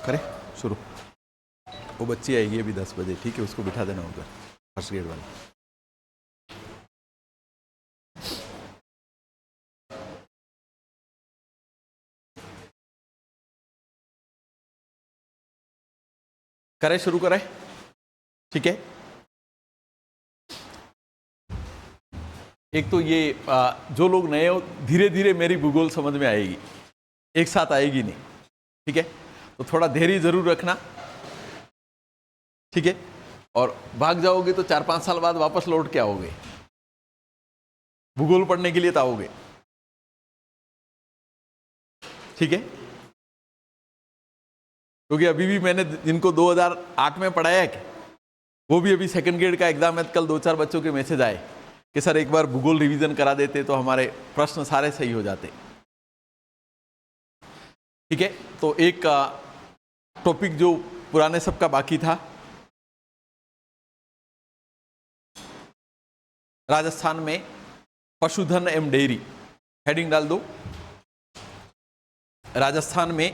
करें शुरू। वो बच्ची आएगी अभी 10 बजे, ठीक है, उसको बिठा देना उधर फर्स्ट ग्रेड वाली। करें शुरू करें, ठीक है। एक तो ये जो लोग नए हो, धीरे धीरे मेरी भूगोल समझ में आएगी, एक साथ आएगी नहीं, ठीक है। तो थोड़ा धैर्य जरूर रखना, ठीक है। और भाग जाओगे तो 4-5 साल बाद वापस लौट के आओगे, भूगोल पढ़ने के लिए तो आओगे, ठीक है। क्योंकि अभी भी मैंने जिनको 2008 में पढ़ाया है, वो भी अभी सेकंड ग्रेड का एग्जाम है। कल 2-4 बच्चों के मैसेज आए कि सर एक बार भूगोल रिवीजन करा देते तो हमारे प्रश्न सारे सही हो जाते, ठीक है। तो एक टॉपिक जो पुराने सबका बाकी था, राजस्थान में पशुधन एवं डेयरी, हेडिंग डाल दो, राजस्थान में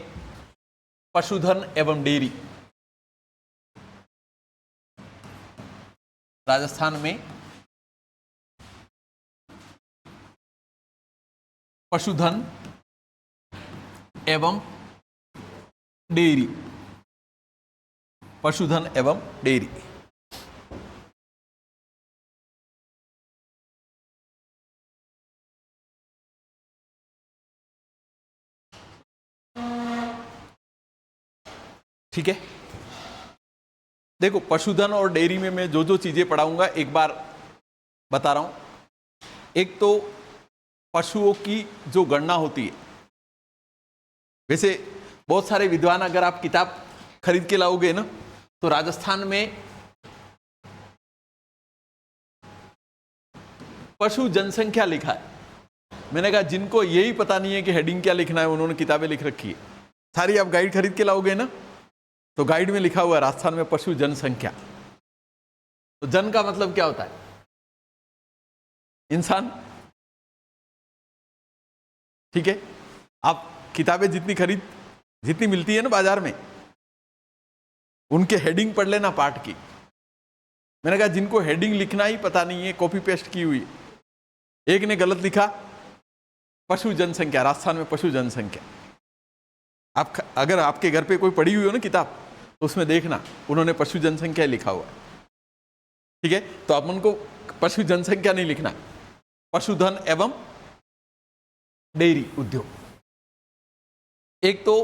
पशुधन एवं डेयरी। राजस्थान में पशुधन एवं डेयरी, पशुधन एवं डेयरी। ठीक है, देखो पशुधन और डेयरी में मैं जो जो चीजें पढ़ाऊंगा एक बार बता रहा हूं। एक तो पशुओं की जो गणना होती है, वैसे बहुत सारे विद्वान अगर आप किताब खरीद के लाओगे ना, तो राजस्थान में पशु जनसंख्या लिखा है। मैंने कहा जिनको यही पता नहीं है कि हेडिंग क्या लिखना है, उन्होंने किताबें लिख रखी है सारी। आप गाइड खरीद के लाओगे ना, तो गाइड में लिखा हुआ है राजस्थान में पशु जनसंख्या। तो जन का मतलब क्या होता है? इंसान, ठीक है। आप किताबें जितनी मिलती है ना बाजार में, उनके हेडिंग पढ़ लेना पाठ की। मैंने कहा जिनको हेडिंग लिखना ही पता नहीं है, कॉपी पेस्ट की हुई, एक ने गलत लिखा पशु जनसंख्या, राजस्थान में पशु जनसंख्या। आप अगर आपके घर पे कोई पढ़ी हुई हो ना किताब, तो उसमें देखना उन्होंने पशु जनसंख्या लिखा हुआ है, ठीक है। तो आप उनको पशु जनसंख्या नहीं लिखना, पशुधन एवं डेयरी उद्योग। एक तो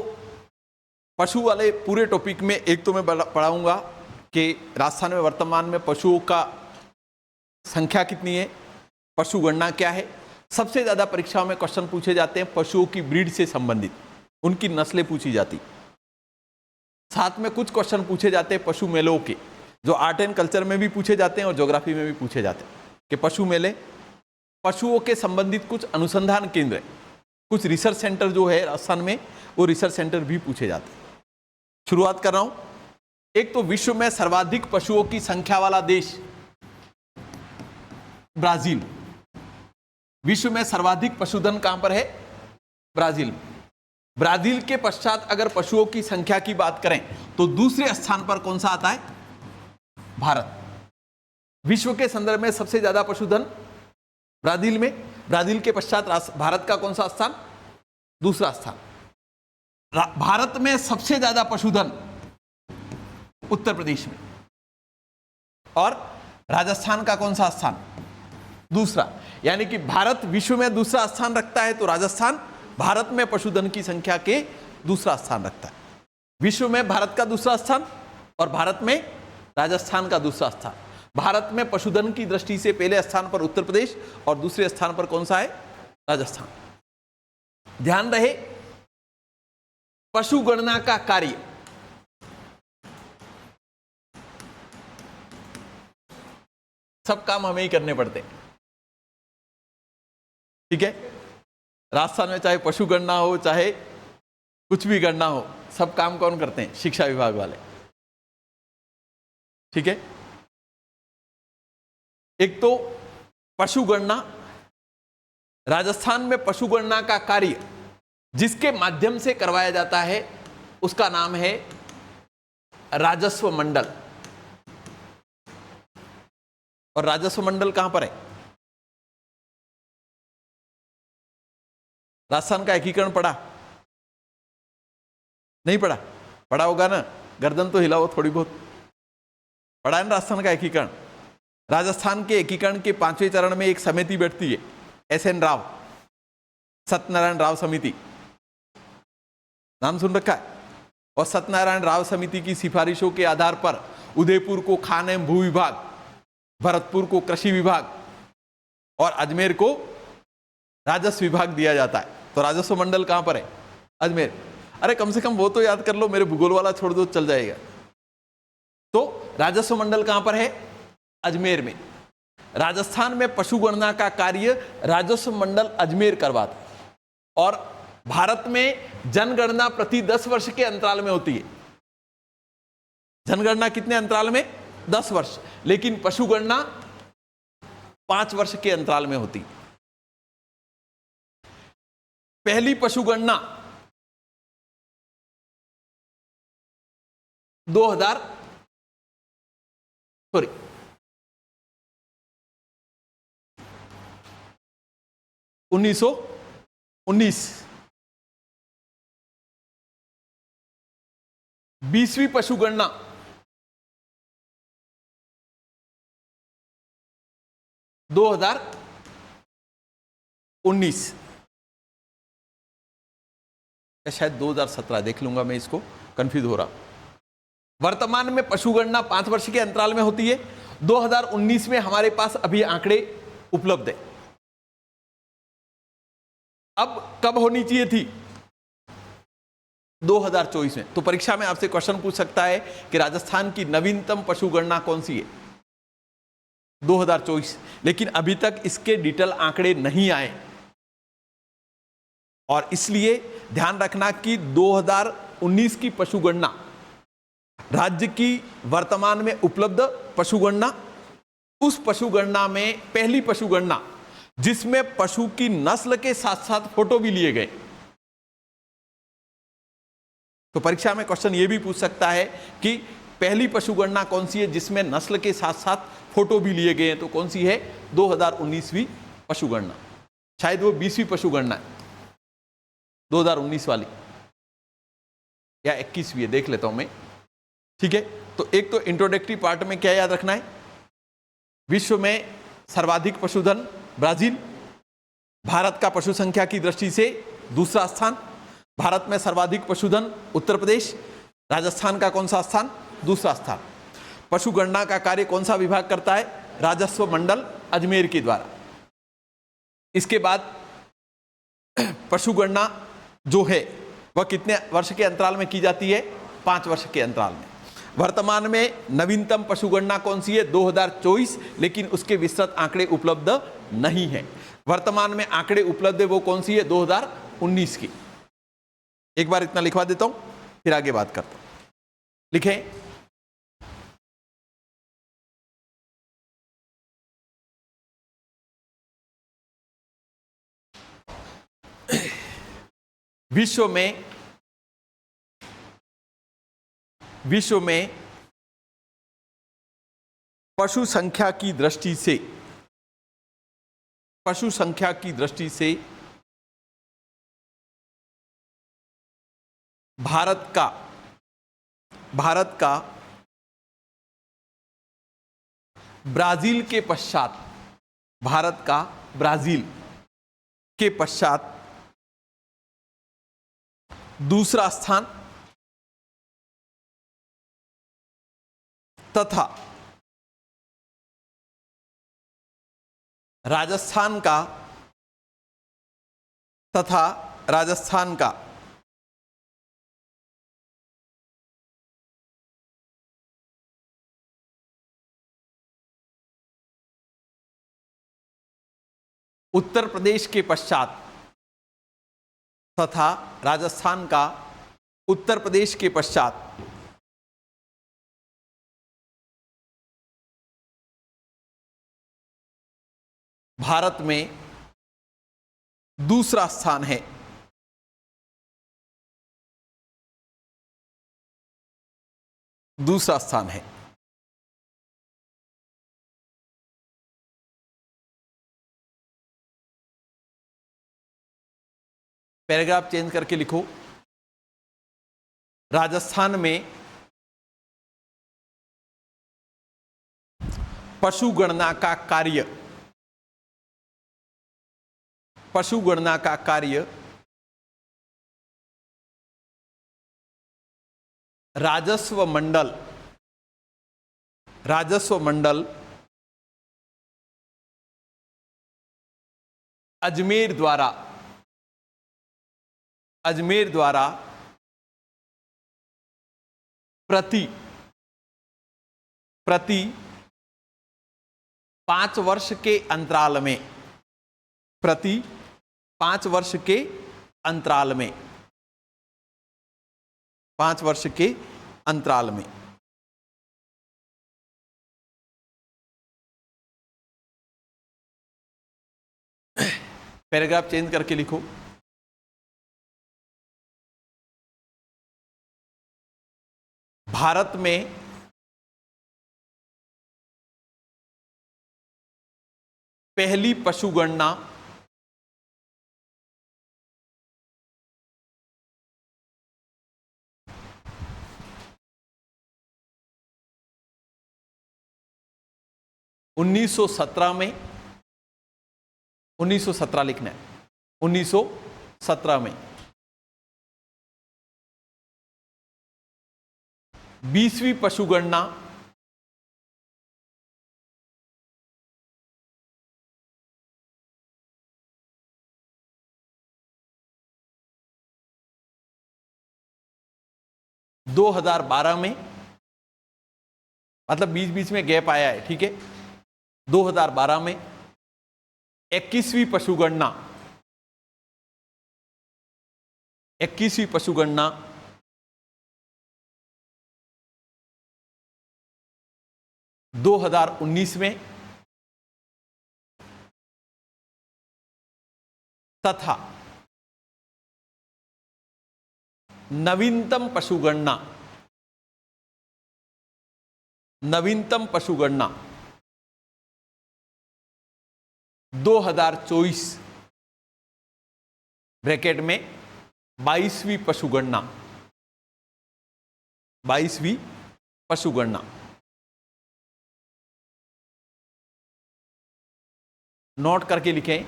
पशु वाले पूरे टॉपिक में एक तो मैं पढ़ाऊंगा कि राजस्थान में वर्तमान में पशुओं का संख्या कितनी है, पशु गणना क्या है। सबसे ज्यादा परीक्षाओं में क्वेश्चन पूछे जाते हैं पशुओं की ब्रीड से संबंधित, उनकी नस्लें पूछी जाती। साथ में कुछ क्वेश्चन पूछे जाते हैं पशु मेलों के, जो आर्ट एंड कल्चर में भी पूछे जाते हैं और ज्योग्राफी में भी पूछे जाते हैं कि पशु मेले, पशुओं के संबंधित कुछ अनुसंधान केंद्र, कुछ रिसर्च सेंटर जो है राजस्थान में, वो रिसर्च सेंटर भी पूछे जाते हैं। शुरुआत कर रहा हूं। एक तो विश्व में सर्वाधिक पशुओं की संख्या वाला देश ब्राजील। विश्व में सर्वाधिक पशुधन कहां पर है? ब्राजील। ब्राजील के पश्चात अगर पशुओं की संख्या की बात करें तो दूसरे स्थान पर कौन सा आता है? भारत। विश्व के संदर्भ में सबसे ज्यादा पशुधन ब्राजील में, ब्राजील के पश्चात भारत का कौन सा स्थान? दूसरा स्थान। भारत में सबसे ज्यादा पशुधन उत्तर प्रदेश में, और राजस्थान का कौन सा स्थान? दूसरा। यानी कि भारत विश्व में दूसरा स्थान रखता है, तो राजस्थान भारत में पशुधन की संख्या के दूसरा स्थान रखता है। विश्व में भारत का दूसरा स्थान और भारत में राजस्थान का दूसरा स्थान। भारत में पशुधन की दृष्टि से पहले स्थान पर उत्तर प्रदेश और दूसरे स्थान पर कौन सा है? राजस्थान। ध्यान रहे, पशु गणना का कार्य सब काम हमें ही करने पड़ते हैं, ठीक है। राजस्थान में चाहे पशु गणना हो, चाहे कुछ भी गणना हो, सब काम कौन करते हैं? शिक्षा विभाग वाले, ठीक है। एक तो पशु गणना, राजस्थान में पशु गणना का कार्य जिसके माध्यम से करवाया जाता है उसका नाम है राजस्व मंडल। और राजस्व मंडल कहां पर है? राजस्थान का एकीकरण पढ़ा? नहीं पढ़ा? पढ़ा होगा ना, गर्दन तो हिलाओ थोड़ी बहुत। पढ़ा है ना राजस्थान का एकीकरण? राजस्थान के एकीकरण के 5वें चरण में एक समिति बैठती है, SN राव, सत्यनारायण राव समिति, नाम सुन रखा है? और सत्यनारायण राव समिति की सिफारिशों के आधार पर उदयपुर को खान एवं भू विभाग, भरतपुर को कृषि विभाग और अजमेर को राजस्व विभाग दिया जाता है। तो राजस्व मंडल कहां पर है? अजमेर। अरे कम से कम वो तो याद कर लो, मेरे भूगोल वाला छोड़ दो, चल जाएगा। तो राजस्व मंडल कहां पर है? अजमेर में। राजस्थान में पशु गणना का कार्य राजस्व मंडल अजमेर करवाता है। और भारत में जनगणना प्रति 10 वर्ष के अंतराल में होती है। जनगणना कितने अंतराल में? 10 वर्ष। लेकिन पशु गणना 5 वर्ष के अंतराल में होती है। पहली पशु गणना 1919। 20वीं पशु गणना 2019, या शायद 2017, देख लूंगा मैं, इसको कंफ्यूज हो रहा। वर्तमान में पशु गणना 5 वर्ष के अंतराल में होती है। 2019 में हमारे पास अभी आंकड़े उपलब्ध है। अब कब होनी चाहिए थी? 2024 में। तो परीक्षा में आपसे क्वेश्चन पूछ सकता है कि राजस्थान की नवीनतम पशु गणना कौन सी है? 2024। लेकिन अभी तक इसके डिटेल आंकड़े नहीं आए, और इसलिए ध्यान रखना कि 2019 की पशु गणना राज्य की वर्तमान में उपलब्ध पशु गणना, उस पशु गणना में पहली पशु गणना जिसमें पशु की नस्ल के साथ साथ फोटो भी लिए गए। तो परीक्षा में क्वेश्चन यह भी पूछ सकता है कि पहली पशु गणना कौन सी है जिसमें नस्ल के साथ साथ फोटो भी लिए गए हैं? तो कौन सी है? 2019वीं पशु गणना। शायद वो 20वीं पशु गणना है 2019 वाली, या 21वीं है, देख लेता हूं मैं। ठीक है, तो एक तो इंट्रोडक्टरी पार्ट में क्या याद रखना है? विश्व में सर्वाधिक पशुधन ब्राजील, भारत का पशु संख्या की दृष्टि से दूसरा स्थान, भारत में सर्वाधिक पशुधन उत्तर प्रदेश, राजस्थान का कौन सा स्थान? दूसरा स्थान। पशु गणना का कार्य कौन सा विभाग करता है? राजस्व मंडल अजमेर के द्वारा। इसके बाद पशु गणना जो है वह कितने वर्ष के अंतराल में की जाती है? 5 वर्ष के अंतराल में। वर्तमान में नवीनतम पशु गणना कौन सी है? 2024, लेकिन उसके विस्तृत आंकड़े उपलब्ध नहीं है। वर्तमान में आंकड़े उपलब्ध है वो कौन सी है? 2019 की। एक बार इतना लिखवा देता हूं, फिर आगे बात करता हूं। लिखें, विश्व में पशु संख्या की दृष्टि से भारत का ब्राजील के पश्चात, भारत का ब्राजील के पश्चात दूसरा स्थान तथा राजस्थान का उत्तर प्रदेश के पश्चात तथा राजस्थान का उत्तर प्रदेश के पश्चात भारत में दूसरा स्थान है। दूसरा स्थान है। पैराग्राफ चेंज करके लिखो, राजस्थान में पशु गणना का कार्य, पशु गणना का कार्य राजस्व मंडल अजमेर द्वारा प्रति 5 वर्ष के अंतराल में, प्रति 5 वर्ष के अंतराल में, 5 वर्ष के अंतराल में पैराग्राफ चेंज करके लिखो, भारत में पहली पशु गणना 1917 में, 1917 लिखना है, 1917 में 20वीं पशु गणना 2012 में, मतलब बीच बीच में गैप आया है, ठीक है। 2012 में 21वीं पशु गणना 2019 में तथा नवीनतम पशु गणना 2024 ब्रैकेट में 22वीं पशु गणना, 22वीं पशु गणना। नोट करके लिखें,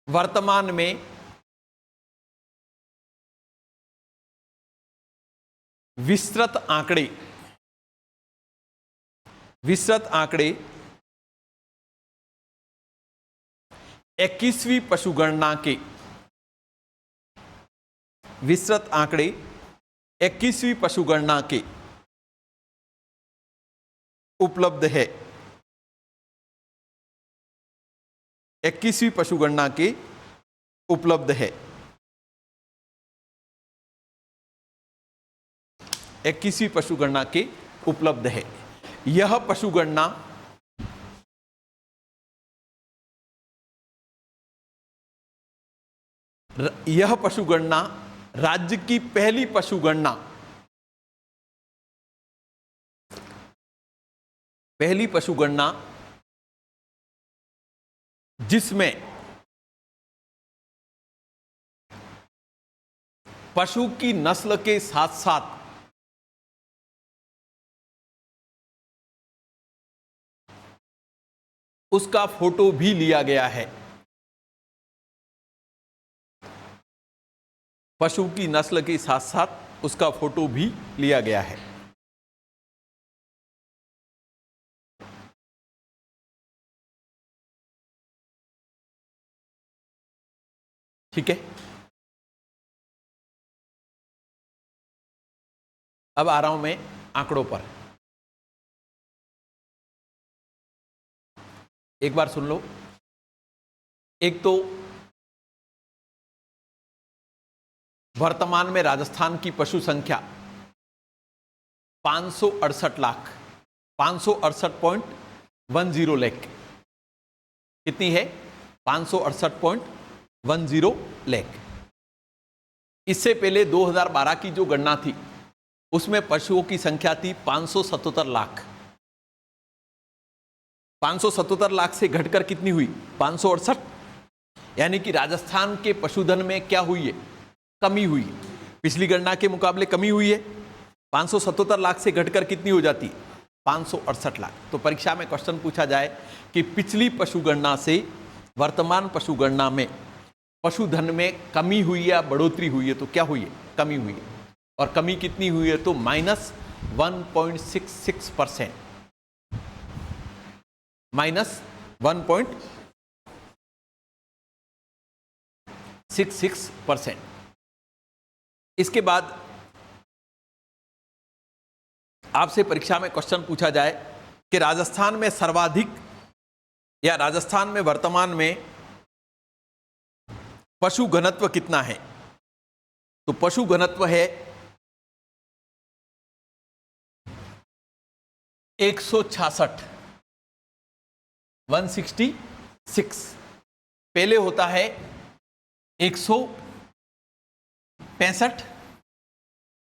वर्तमान में विस्तृत आंकड़े 21वीं पशु गणना के, विस्तृत आंकड़े 21वीं पशु गणना के उपलब्ध है, 21वीं पशु गणना के उपलब्ध है, 21वीं पशु गणना के उपलब्ध है। यह पशु गणना राज्य की पहली पशु गणना जिसमें पशु की नस्ल के साथ साथ उसका फोटो भी लिया गया है। पशु की नस्ल के साथ साथ उसका फोटो भी लिया गया है। ठीक है, अब आ रहा हूं मैं आंकड़ों पर। एक बार सुन लो। एक तो वर्तमान में राजस्थान की पशु संख्या 568 लाख, 568.10 लाख कितनी है? 568.10 लाख। इससे पहले 2012 की जो गणना थी उसमें पशुओं की संख्या थी 577 लाख। 577 लाख से घटकर कितनी हुई? 568। यानी कि राजस्थान के पशुधन में क्या हुई है? कमी हुई है। पिछली गणना के मुकाबले कमी हुई है। 577 लाख से घटकर कितनी हो जाती है? 568 लाख। तो परीक्षा में क्वेश्चन पूछा जाए कि पिछली पशुगणना से वर्तमान पशुगणना में पशुधन में कमी हुई या बढ़ोतरी हुई है, तो क्या हुई है? कमी हुई है। और कमी कितनी हुई है? तो -1.66%। -1.66%। इसके बाद आपसे परीक्षा में क्वेश्चन पूछा जाए कि राजस्थान में सर्वाधिक या राजस्थान में वर्तमान में पशु घनत्व कितना है? तो पशु घनत्व है 166, 166। पहले होता है 165,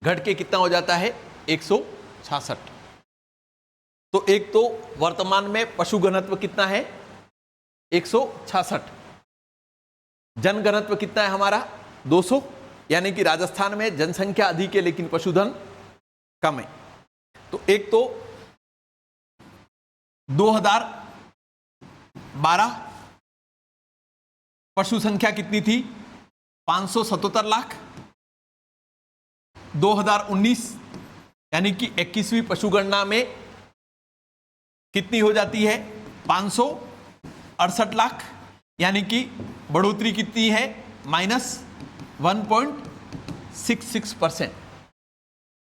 घट के कितना हो जाता है? 166। तो एक तो वर्तमान में पशु घनत्व कितना है? 166। जनघनत्व कितना है हमारा? 200। यानी कि राजस्थान में जनसंख्या अधिक है लेकिन पशुधन कम है। तो एक तो 2012 पशु संख्या कितनी थी? 577 लाख। 2019 यानी कि 21वीं पशुगणना में कितनी हो जाती है? 568 लाख। यानी कि बढ़ोतरी कितनी है? -1.66%।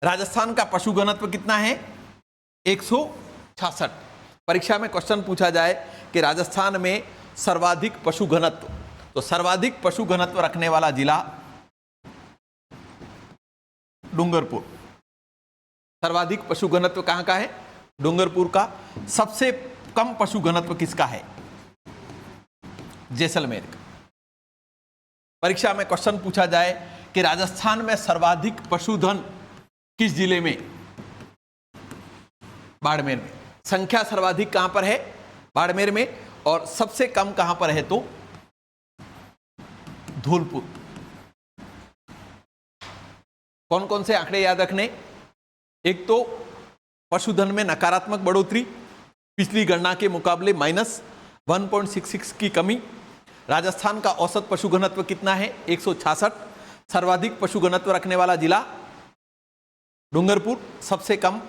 राजस्थान का पशु घनत्व कितना है? 166। परीक्षा में क्वेश्चन पूछा जाए कि राजस्थान में सर्वाधिक पशु घनत्व, तो सर्वाधिक पशु घनत्व रखने वाला जिला डूंगरपुर। सर्वाधिक पशु घनत्व कहां का है? डूंगरपुर का। सबसे कम पशु घनत्व किसका है? जैसलमेर का। परीक्षा में क्वेश्चन पूछा जाए कि राजस्थान में सर्वाधिक पशुधन किस जिले में? बाड़मेर में। संख्या सर्वाधिक कहां पर है? बाड़मेर में। और सबसे कम कहां पर है? तो धौलपुर। कौन कौन से आंकड़े याद रखने? एक तो पशुधन में नकारात्मक बढ़ोतरी, पिछली गणना के मुकाबले -1.66 की कमी। राजस्थान का औसत पशु घनत्व कितना है? 166। सर्वाधिक पशु घनत्व रखने वाला जिला डूंगरपुर, सबसे कम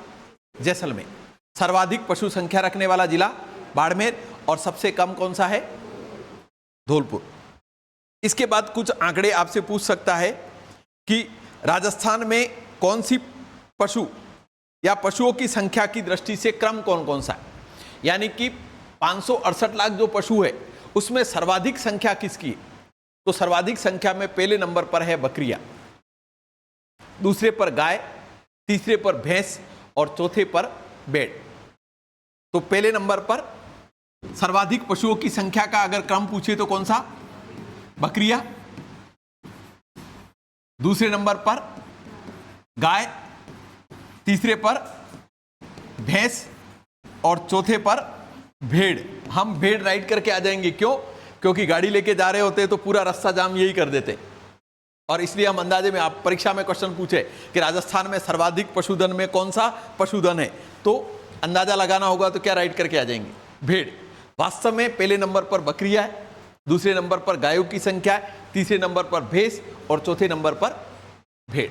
जैसलमेर। सर्वाधिक पशु संख्या रखने वाला जिला बाड़मेर और सबसे कम कौन सा है? धौलपुर। इसके बाद कुछ आंकड़े आपसे पूछ सकता है कि राजस्थान में कौन सी पशु या पशुओं की संख्या की दृष्टि से क्रम कौन कौन सा है? यानी कि 568 लाख जो पशु है उसमें सर्वाधिक संख्या किसकी है? तो सर्वाधिक संख्या में पहले नंबर पर है बकरियां, दूसरे पर गाय, तीसरे पर भैंस और चौथे पर भेड़। तो पहले नंबर पर सर्वाधिक पशुओं की संख्या का अगर क्रम पूछे तो कौन सा? बकरियां। दूसरे नंबर पर गाय, तीसरे पर भैंस और चौथे पर भेड़। हम भेड़ राइड करके आ जाएंगे। क्यों? क्योंकि गाड़ी लेके जा रहे होते तो पूरा रास्ता जाम यही कर देते, और इसलिए हम अंदाजे में, आप परीक्षा में क्वेश्चन पूछे कि राजस्थान में सर्वाधिक पशुधन में कौन सा पशुधन है, तो अंदाजा लगाना होगा तो क्या राइड करके आ जाएंगे? भेड़। वास्तव में पहले नंबर पर बकरियां है, दूसरे नंबर पर गायों की संख्या है, तीसरे नंबर पर भैंस और चौथे नंबर पर भेड़।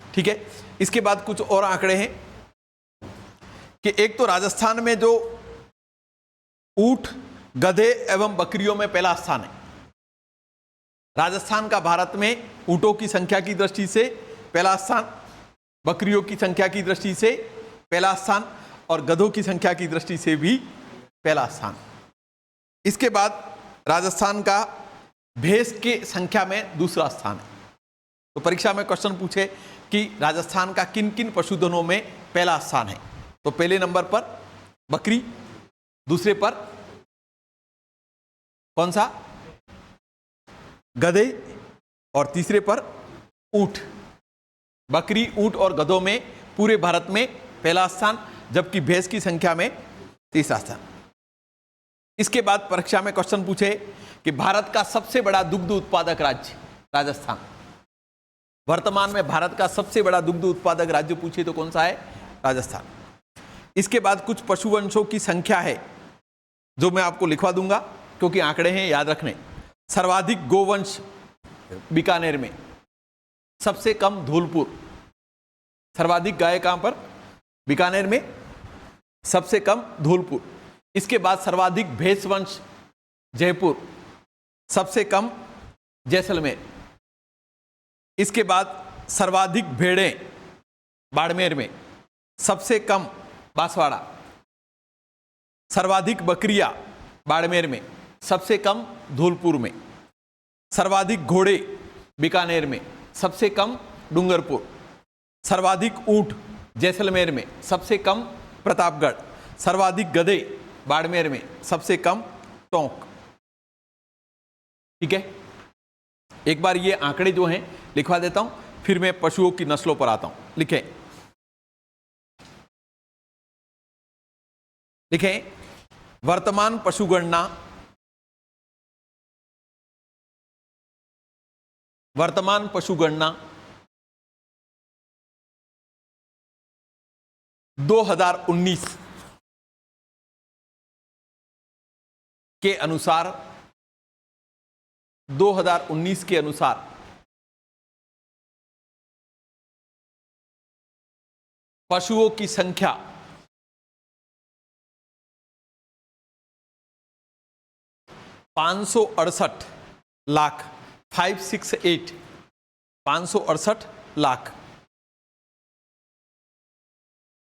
ठीक है। इसके बाद कुछ और आंकड़े हैं कि एक तो राजस्थान में जो ऊंट, गधे एवं बकरियों में पहला स्थान है। राजस्थान का भारत में ऊंटों की संख्या की दृष्टि से पहला स्थान, बकरियों की संख्या की दृष्टि से पहला स्थान और गधों की संख्या की दृष्टि से भी पहला स्थान। इसके बाद राजस्थान का भैंस के संख्या में दूसरा स्थान है। तो परीक्षा में क्वेश्चन पूछे कि राजस्थान का किन किन पशुधनों में पहला स्थान है, तो पहले नंबर पर बकरी, दूसरे पर कौन सा? गधे, और तीसरे पर ऊंट। बकरी, ऊंट और गधों में पूरे भारत में पहला स्थान, जबकि भैंस की संख्या में तीसरा स्थान। इसके बाद परीक्षा में क्वेश्चन पूछे कि भारत का सबसे बड़ा दुग्ध उत्पादक राज्य राजस्थान। वर्तमान में भारत का सबसे बड़ा दुग्ध उत्पादक राज्य पूछे तो कौन सा है? राजस्थान। इसके बाद कुछ पशुवंशों की संख्या है जो मैं आपको लिखवा दूंगा क्योंकि आंकड़े हैं, याद रखने। सर्वाधिक गोवंश बीकानेर में, सबसे कम धौलपुर। सर्वाधिक गाय कहां पर? बीकानेर में, सबसे कम धौलपुर। इसके बाद सर्वाधिक भैंस वंश जयपुर, सबसे कम जैसलमेर। इसके बाद सर्वाधिक भेड़ें बाड़मेर में, सबसे कम बांसवाड़ा। सर्वाधिक बकरियां बाड़मेर में, सबसे कम धौलपुर में। सर्वाधिक घोड़े बीकानेर में, सबसे कम डूंगरपुर। सर्वाधिक ऊंट जैसलमेर में, सबसे कम प्रतापगढ़। सर्वाधिक गधे बाड़मेर में, सबसे कम टोंक। ठीक है, एक बार ये आंकड़े जो हैं लिखवा देता हूं, फिर मैं पशुओं की नस्लों पर आता हूं। लिखें, वर्तमान पशुगणना, वर्तमान पशुगणना 2019 के अनुसार, 2019 के अनुसार पशुओं की संख्या 568 लाख, 568, 568 लाख।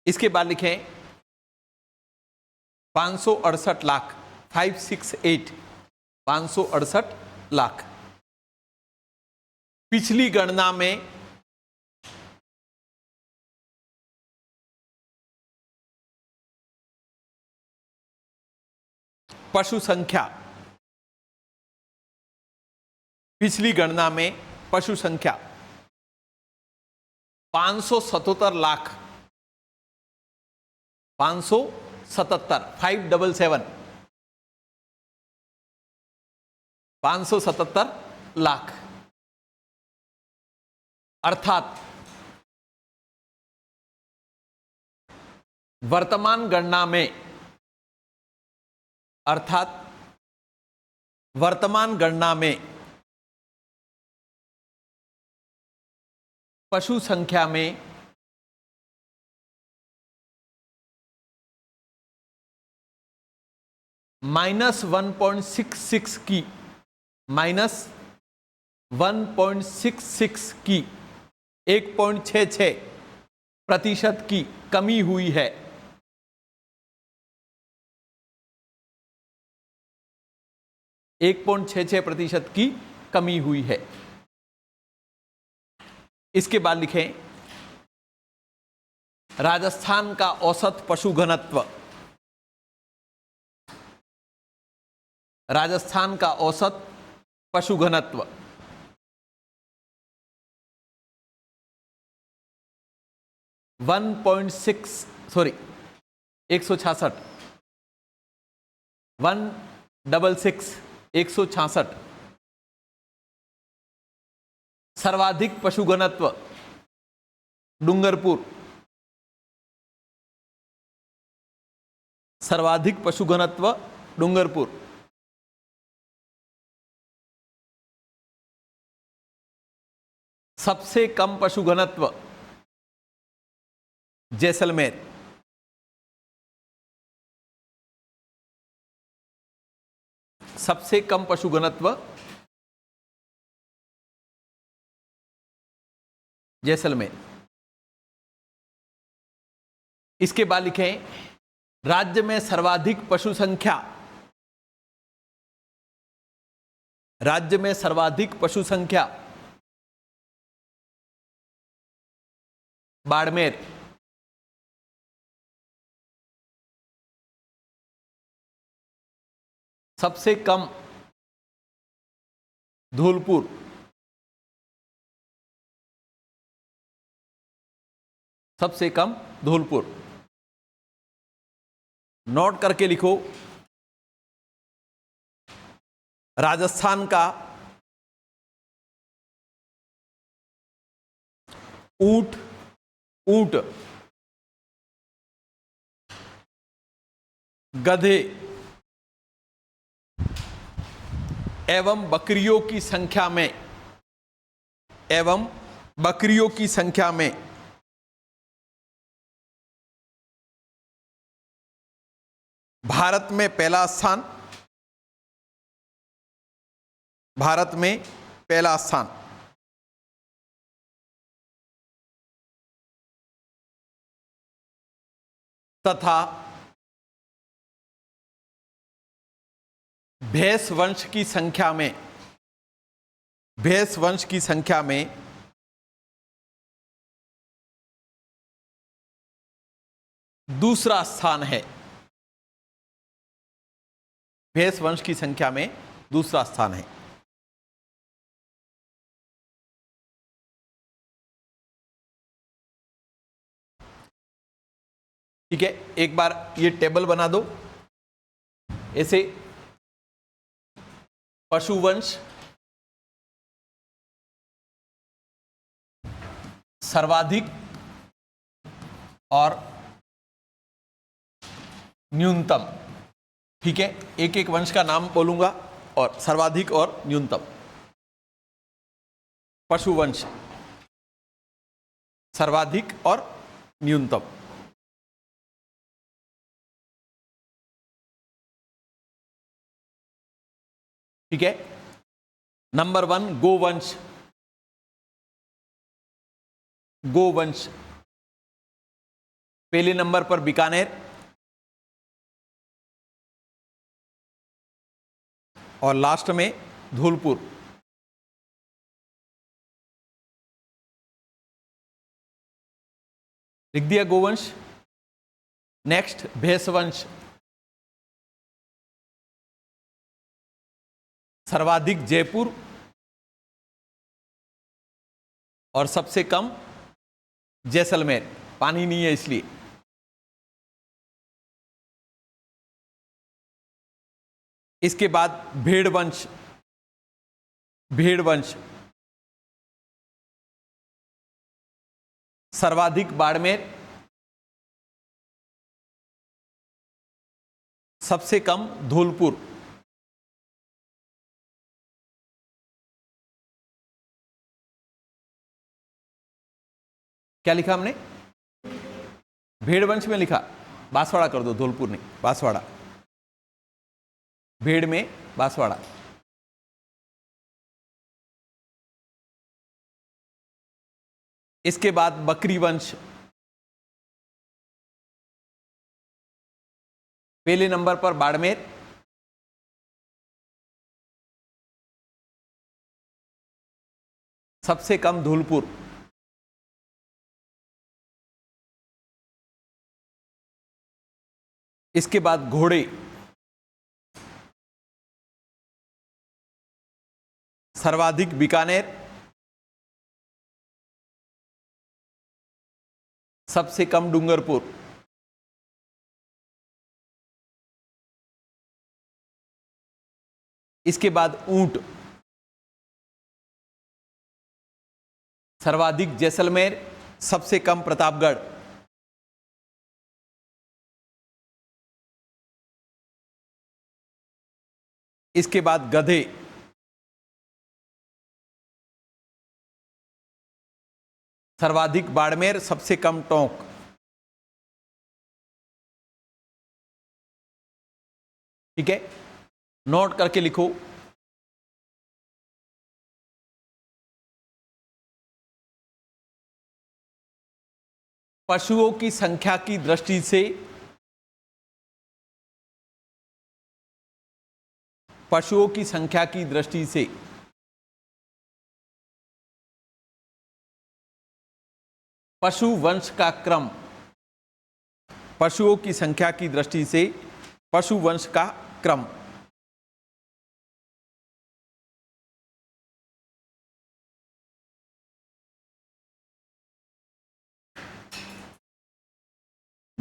इसके बाद लिखें 568 लाख, 568, 568 लाख। पिछली गणना में पशु संख्या, पिछली गणना में पशु संख्या 577 लाख, 577, 577, 577 लाख। अर्थात वर्तमान गणना में, अर्थात वर्तमान गणना में पशु संख्या में -1.66 की, -1.66 की, 1.66% की कमी हुई है। %1.66 की कमी हुई है। इसके बाद लिखें राजस्थान का औसत पशु घनत्व, राजस्थान का औसत पशु घनत्व 1.66, 166, 166, 166। सर्वाधिक पशु घनत्व डूंगरपुर, सर्वाधिक पशु घनत्व डूंगरपुर। सबसे कम पशु घनत्व जैसलमेर। सबसे कम पशु घनत्व जैसलमेर। इसके बाद लिखें राज्य में सर्वाधिक पशु संख्या, राज्य में सर्वाधिक पशु संख्या बाड़मेर। सबसे कम धौलपुर। सबसे कम धौलपुर। नोट करके लिखो, राजस्थान का ऊंट ऊंट, गधे एवं बकरियों की संख्या में, एवं बकरियों की संख्या में भारत में पहला स्थान, भारत में पहला स्थान। तथा भैंस वंश की संख्या में, भैंस वंश की संख्या में दूसरा स्थान है, भैंस वंश की संख्या में दूसरा स्थान है। ठीक है, एक बार ये टेबल बना दो ऐसे। पशुवंश सर्वाधिक और न्यूनतम। ठीक है, एक एक वंश का नाम बोलूंगा और सर्वाधिक और न्यूनतम। पशुवंश सर्वाधिक और न्यूनतम। ठीक है, नंबर 1 गोवंश, गोवंश पहले नंबर पर बीकानेर और लास्ट में धौलपुर। लिख दिया गोवंश। नेक्स्ट भैंसवंश, सर्वाधिक जयपुर और सबसे कम जैसलमेर, पानी नहीं है इसलिए। इसके बाद भेड़ वंश, भेड़ वंश सर्वाधिक बाड़मेर, सबसे कम धौलपुर। क्या लिखा हमने? भेड़ वंश में लिखा, बांसवाड़ा कर दो, धौलपुर नहीं, बांसवाड़ा। भेड़ में बांसवाड़ा। इसके बाद बकरी वंश, पहले नंबर पर बाड़मेर, सबसे कम धौलपुर। इसके बाद घोड़े, सर्वाधिक बीकानेर, सबसे कम डूंगरपुर। इसके बाद ऊंट, सर्वाधिक जैसलमेर, सबसे कम प्रतापगढ़। इसके बाद गधे, सर्वाधिक बाड़मेर, सबसे कम टोंक। ठीक है, नोट करके लिखो। पशुओं की संख्या की दृष्टि से, पशुओं की संख्या की दृष्टि से पशु वंश का क्रम, पशुओं की संख्या की दृष्टि से पशु वंश का क्रम।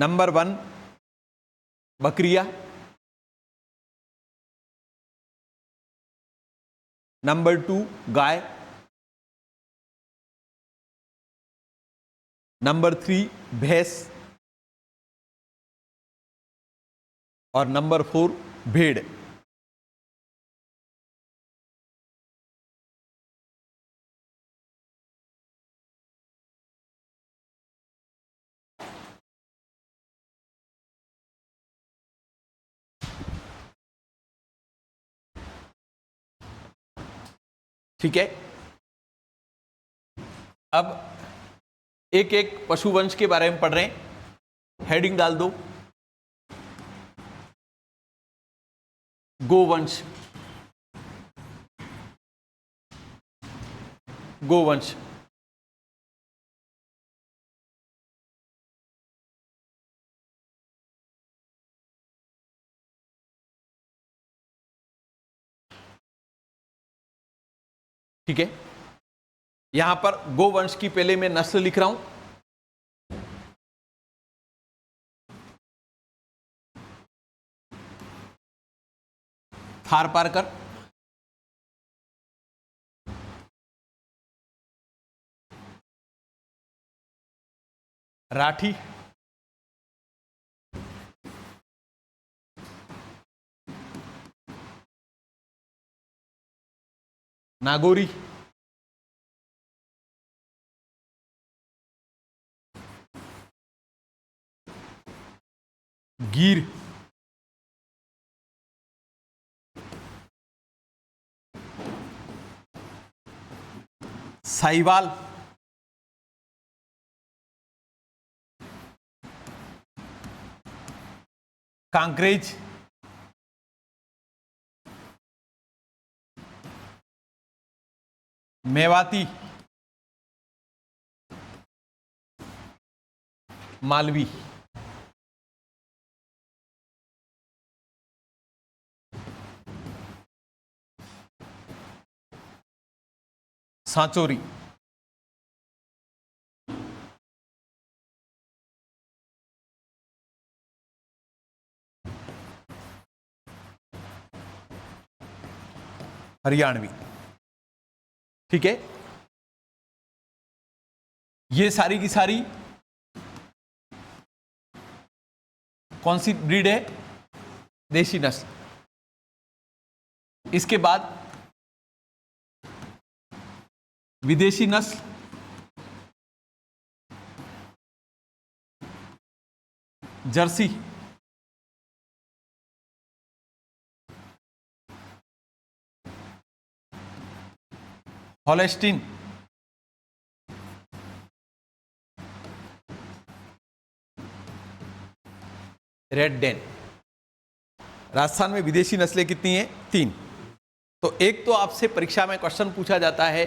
नंबर 1 बकरिया, नंबर 2 गाय, नंबर 3 भैंस और नंबर 4 भेड़। ठीक है, अब एक एक पशुवंश के बारे में पढ़ रहे हैं। हेडिंग डाल दो, गोवंश। गोवंश ठीक है, यहां पर गोवंश की पहले मैं नस्ल लिख रहा हूं। थारपारकर, राठी, नागौरी, गिर, साहिवाल, कांकरेज, मेवाती, मालवी। सांचोरी, हरियाणवी। ठीक है, ये सारी की सारी कौन सी ब्रीड है? देशी नस्ल। इसके बाद विदेशी नस्ल, जर्सी, हॉलेस्टीन, रेड डेन। राजस्थान में विदेशी नस्लें कितनी हैं? 3। तो एक तो आपसे परीक्षा में क्वेश्चन पूछा जाता है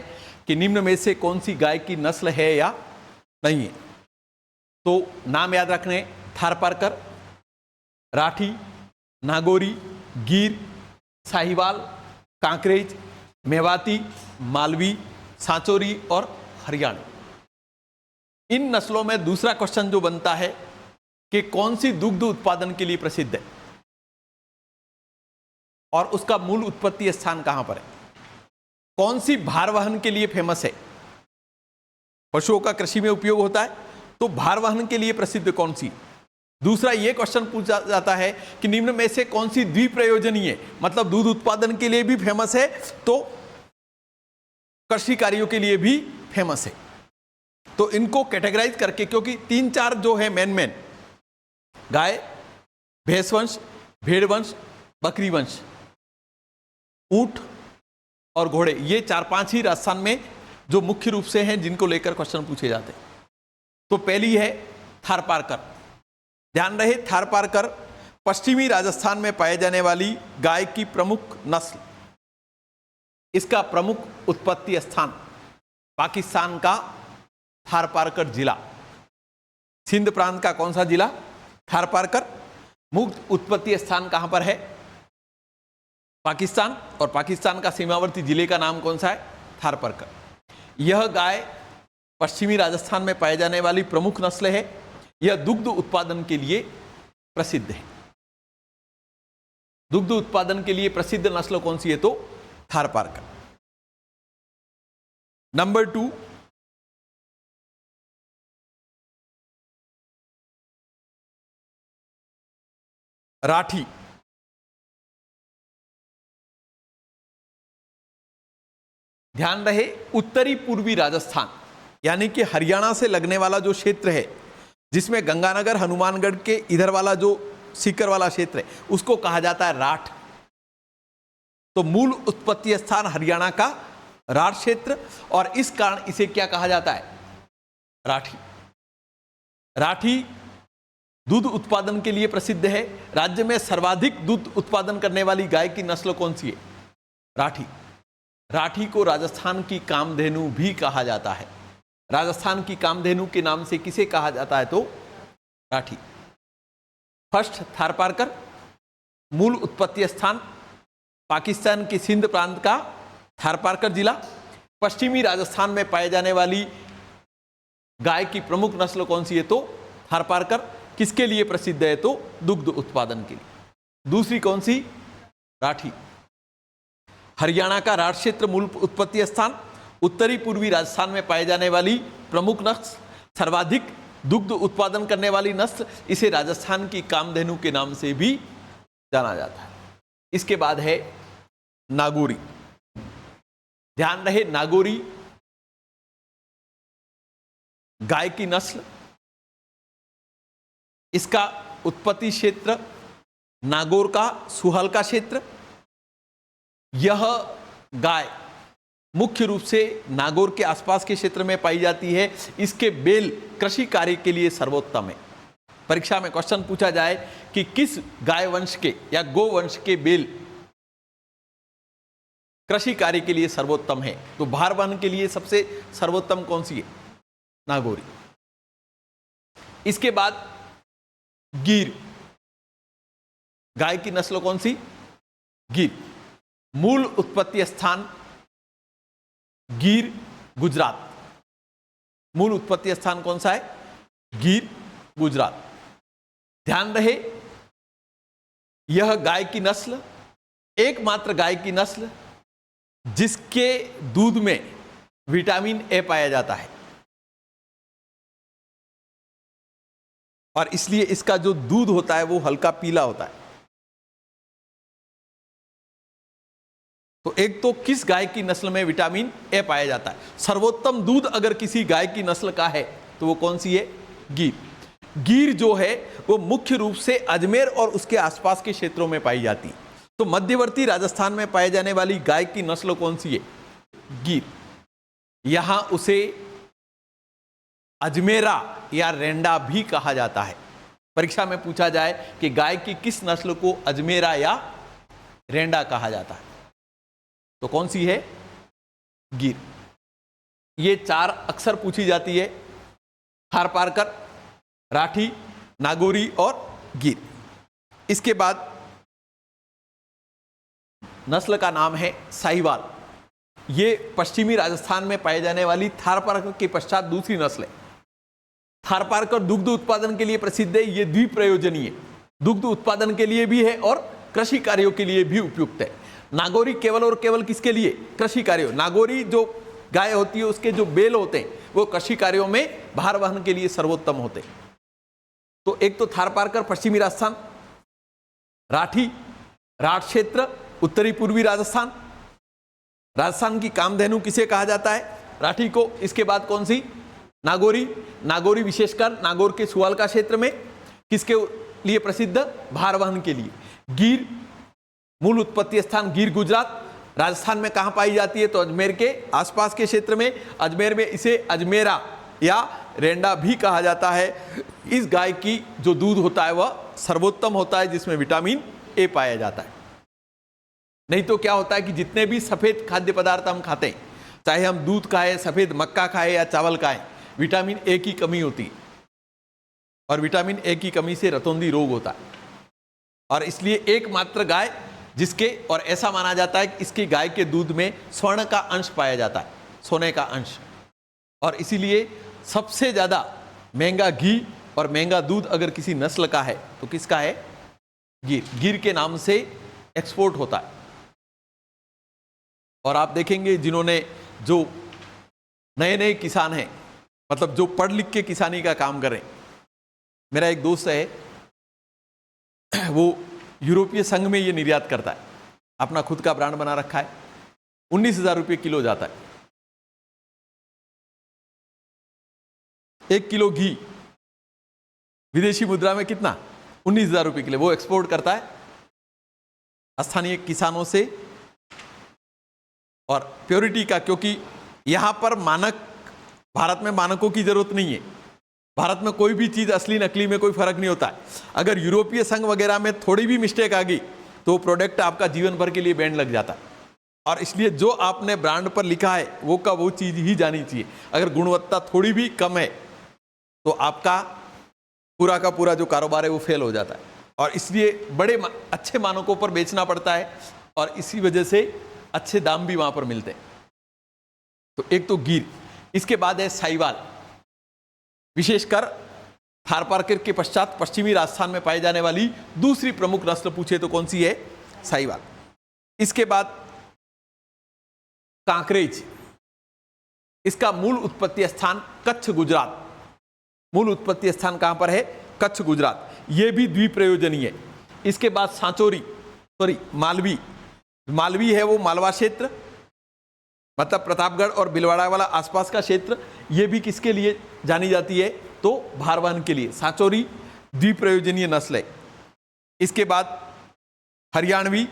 कि निम्न में से कौन सी गाय की नस्ल है या नहीं है। तो नाम याद रखने, थारपारकर, राठी, नागौरी, गिर, साहिवाल, कांकरेज, मेवाती, मालवी, सांचोरी और हरियाणवी। इन नस्लों में दूसरा क्वेश्चन जो बनता है कि कौन सी दुग्ध उत्पादन के लिए प्रसिद्ध है और उसका मूल उत्पत्ति स्थान कहां पर है। कौन सी भार वहन के लिए फेमस है? पशुओं का कृषि में उपयोग होता है, तो भार वहन के लिए प्रसिद्ध कौन सी। दूसरा यह क्वेश्चन पूछा जाता है कि निम्न में से कौन सी द्विप्रयोजनीय, मतलब दूध उत्पादन के लिए भी फेमस है तो कृषि कार्यों के लिए भी फेमस है। तो इनको कैटेगराइज करके, क्योंकि 3-4 जो है मेन गाय, भैंस वंश, भेड़ वंश, बकरी वंश, ऊंट और घोड़े, ये 4-5 ही राजस्थान में जो मुख्य रूप से हैं जिनको लेकर क्वेश्चन पूछे जाते हैं। तो पहली है थारपारकर। ध्यान रहे, थारपारकर पश्चिमी राजस्थान में पाए जाने वाली गाय की प्रमुख नस्ल। इसका प्रमुख उत्पत्ति स्थान पाकिस्तान का थारपारकर जिला। सिंध प्रांत का कौन सा जिला? थारपारकर। मुख्य उत्पत्ति स्थान कहां पर है? पाकिस्तान। और पाकिस्तान का सीमावर्ती जिले का नाम कौन सा है? थारपारकर। यह गाय पश्चिमी राजस्थान में पाए जाने वाली प्रमुख नस्ल है। यह दुग्ध उत्पादन के लिए प्रसिद्ध है। दुग्ध उत्पादन के लिए प्रसिद्ध नस्ल कौन सी है? तो थारपारकर। नंबर 2, राठी। ध्यान रहे, उत्तरी पूर्वी राजस्थान यानी कि हरियाणा से लगने वाला जो क्षेत्र है, जिसमें गंगानगर हनुमानगढ़ के इधर वाला जो सीकर वाला क्षेत्र है, उसको कहा जाता है राठ। तो मूल उत्पत्ति स्थान हरियाणा का राठ क्षेत्र, और इस कारण इसे क्या कहा जाता है? राठी। राठी दूध उत्पादन के लिए प्रसिद्ध है। राज्य में सर्वाधिक दूध उत्पादन करने वाली गाय की नस्ल कौन सी है? राठी। राठी को राजस्थान की कामधेनु भी कहा जाता है। राजस्थान की कामधेनु के नाम से किसे कहा जाता है? तो राठी। फर्स्ट, थारपारकर। मूल उत्पत्ति स्थान पाकिस्तान के सिंध प्रांत का थारपारकर जिला। पश्चिमी राजस्थान में पाए जाने वाली गाय की प्रमुख नस्ल कौन सी है? तो थारपारकर। किसके लिए प्रसिद्ध है? तो दुग्ध उत्पादन के लिए। दूसरी कौन सी? राठी। हरियाणा का राठ क्षेत्र मूल उत्पत्ति स्थान। उत्तरी पूर्वी राजस्थान में पाए जाने वाली प्रमुख नस्ल, सर्वाधिक दुग्ध उत्पादन करने वाली नस्ल, इसे राजस्थान की कामधेनु के नाम से भी जाना जाता है। इसके बाद है नागौरी। ध्यान रहे, नागौरी गाय की नस्ल, इसका उत्पत्ति क्षेत्र नागौर का सुहल का क्षेत्र। यह गाय मुख्य रूप से नागौर के आसपास के क्षेत्र में पाई जाती है। इसके बेल कृषि कार्य के लिए सर्वोत्तम है। परीक्षा में क्वेश्चन पूछा जाए कि किस गाय वंश के या गो वंश के बेल कृषि कार्य के लिए सर्वोत्तम है, तो भार वहन के लिए सबसे सर्वोत्तम कौन सी है? नागौरी। इसके बाद गिर। गाय की नस्ल कौन सी? गिर। मूल उत्पत्ति स्थान गिर, गुजरात। मूल उत्पत्ति स्थान कौन सा है? गिर, गुजरात। ध्यान रहे, यह गाय की नस्ल एकमात्र गाय की नस्ल जिसके दूध में विटामिन ए पाया जाता है, और इसलिए इसका जो दूध होता है वो हल्का पीला होता है। तो एक तो किस गाय की नस्ल में विटामिन ए पाया जाता है? सर्वोत्तम दूध अगर किसी गाय की नस्ल का है तो वो कौन सी है? गिर। गिर जो है वो मुख्य रूप से अजमेर और उसके आसपास के क्षेत्रों में पाई जाती है। तो मध्यवर्ती राजस्थान में पाए जाने वाली गाय की नस्ल कौन सी है? गिर। यहां उसे अजमेरा या रेंडा भी कहा जाता है। परीक्षा में पूछा जाए कि गाय की किस नस्ल को अजमेरा या रेंडा कहा जाता है, तो कौन सी है? गिर। ये 4 अक्सर पूछी जाती है, थारपारकर, राठी, नागौरी और गिर। इसके बाद नस्ल का नाम है साहिवाल। ये पश्चिमी राजस्थान में पाए जाने वाली थारपारकर के पश्चात दूसरी नस्ल है। थारपारकर दुग्ध उत्पादन के लिए प्रसिद्ध है। ये द्विप्रयोजनीय, दुग्ध उत्पादन के लिए भी है और कृषि कार्यों के लिए भी उपयुक्त है। नागौरी केवल और केवल किसके लिए? कृषि कार्यों। नागौरी जो गाय होती है उसके जो बेल होते हैं वो कृषि कार्यों में भार वहन के लिए सर्वोत्तम होते हैं। तो एक तो थारपारकर पश्चिमी राजस्थान, राठी राठ क्षेत्र उत्तरी पूर्वी राजस्थान। राजस्थान की कामधेनु किसे कहा जाता है? राठी को। इसके बाद कौन सी? नागौरी। नागौरी विशेषकर नागौर के सुवाल का क्षेत्र में किसके लिए प्रसिद्ध? भार वहन के लिए। गिर, मूल उत्पत्ति स्थान गिर, गुजरात। राजस्थान में कहां पाई जाती है? तो अजमेर के आसपास के क्षेत्र में। अजमेर में इसे अजमेरा या रेंडा भी कहा जाता है। इस गाय की जो दूध होता है वह सर्वोत्तम होता है, जिसमें विटामिन ए पाया जाता है। नहीं तो क्या होता है कि जितने भी सफेद खाद्य पदार्थ हम खाते हैं, चाहे हम दूध खाएं, सफेद मक्का खाएं या चावल खाएं, विटामिन ए की कमी होती है, और विटामिन ए की कमी से रतौंधी रोग होता है। और इसलिए एकमात्र गाय जिसके, और ऐसा माना जाता है कि इसकी गाय के दूध में स्वर्ण का अंश पाया जाता है, सोने का अंश, और इसीलिए सबसे ज्यादा महंगा घी और महंगा दूध अगर किसी नस्ल का है तो किसका है? गिर। गिर के नाम से एक्सपोर्ट होता है। और आप देखेंगे जिन्होंने, जो नए नए किसान हैं, मतलब जो पढ़ लिख के किसानी का काम करें, मेरा एक दोस्त है, वो यूरोपीय संघ में ये निर्यात करता है, अपना खुद का ब्रांड बना रखा है, 19,000 रुपये किलो जाता है। 1 किलो घी विदेशी मुद्रा में कितना? 19,000 रुपये किलो। वो एक्सपोर्ट करता है स्थानीय किसानों से, और प्योरिटी का, क्योंकि यहां पर मानक, भारत में मानकों की जरूरत नहीं है। भारत में कोई भी चीज असली नकली में कोई फर्क नहीं होता है। अगर यूरोपीय संघ वगैरह में थोड़ी भी मिस्टेक आ गई तो प्रोडक्ट आपका जीवन भर के लिए बैन लग जाता है। और इसलिए जो आपने ब्रांड पर लिखा है वो का वो चीज ही जानी चाहिए। अगर गुणवत्ता थोड़ी भी कम है तो आपका पूरा का पूरा जो कारोबार है वो फेल हो जाता है। और इसलिए बड़े अच्छे मानकों पर बेचना पड़ता है, और इसी वजह से अच्छे दाम भी वहां पर मिलते हैं। तो एक तो गिर, इसके बाद है साहिवाल। विशेषकर थारपारकर के पश्चात पश्चिमी राजस्थान में पाई जाने वाली दूसरी प्रमुख नस्ल पूछे तो कौन सी है? साहिवाल। इसके बाद कांकरेज, इसका मूल उत्पत्ति स्थान कच्छ गुजरात। मूल उत्पत्ति स्थान कहां पर है? कच्छ गुजरात। यह भी द्विप्रयोजनीय है। इसके बाद सांचोरी, मालवी। मालवी है वो मालवा क्षेत्र, मतलब प्रतापगढ़ और भिलवाड़ा वाला आसपास का क्षेत्र। यह भी किसके लिए जानी जाती है? तो भारवहन के लिए। सांचोरी द्विप्रयोजनीय नस्ल है। इसके बाद हरियाणवी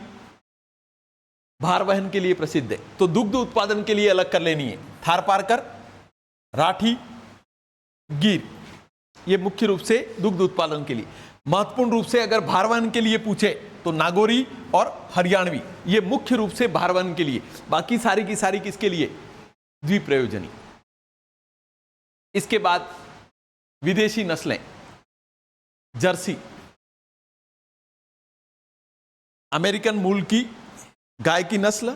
भारवहन के लिए प्रसिद्ध है। तो दुग्ध उत्पादन के लिए अलग कर लेनी है। थारपारकर, राठी, गिर, ये मुख्य रूप से दुग्ध उत्पादन के लिए। महत्वपूर्ण रूप से अगर भारवहन के लिए पूछे तो नागौरी और हरियाणवी, ये मुख्य रूप से भारवहन के लिए। बाकी सारी की सारी किसके लिए? द्विप्रयोजनी। इसके बाद विदेशी नस्लें, जर्सी, अमेरिकन मूल की गाय की नस्ल,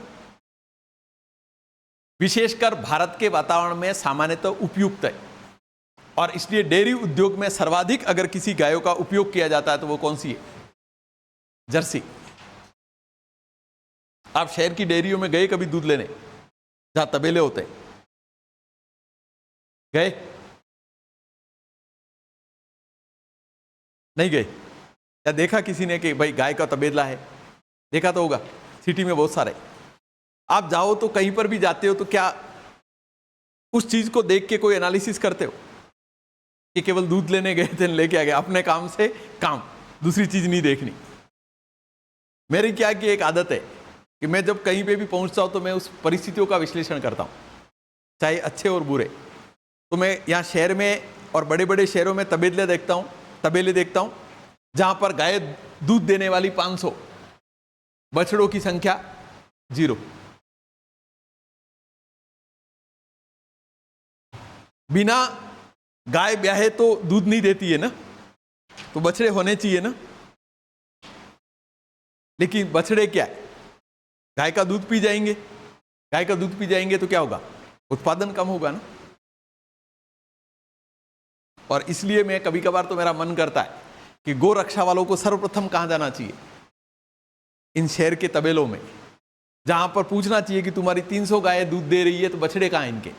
विशेषकर भारत के वातावरण में सामान्यतः उपयुक्त है, और इसलिए डेयरी उद्योग में सर्वाधिक अगर किसी गायों का उपयोग किया जाता है तो वो कौन सी है? जर्सी। आप शहर की डेयरियों में गए कभी दूध लेने, जहां तबेले होते हैं? गए? नहीं गए? या देखा किसी ने कि भाई गाय का तबेला है? देखा तो होगा, सिटी में बहुत सारे। आप जाओ तो कहीं पर भी जाते हो तो क्या उस चीज को देख के कोई एनालिसिस करते हो कि केवल दूध लेने गए थे, लेके आ गए, अपने काम से काम, दूसरी चीज नहीं देखनी? मेरी क्या की एक आदत है कि मैं जब कहीं पे भी पहुंचता हूं तो मैं उस परिस्थितियों का विश्लेषण करता हूं, चाहे अच्छे और बुरे। तो मैं यहाँ शहर में और बड़े बड़े शहरों में तबेले देखता हूं जहां पर गाय दूध देने वाली 500, बछड़ों की संख्या 0। बिना गाय ब्याहे तो दूध नहीं देती है ना, तो बछड़े होने चाहिए ना। लेकिन बछड़े क्या है? गाय का दूध पी जाएंगे। गाय का दूध पी जाएंगे तो क्या होगा? उत्पादन कम होगा ना। और इसलिए मैं कभी कभार तो मेरा मन करता है कि गो रक्षा वालों को सर्वप्रथम कहां जाना चाहिए? इन शहर के तबेलों में, जहां पर पूछना चाहिए कि तुम्हारी 300 गाय दूध दे रही है तो बछड़े कहां इनके?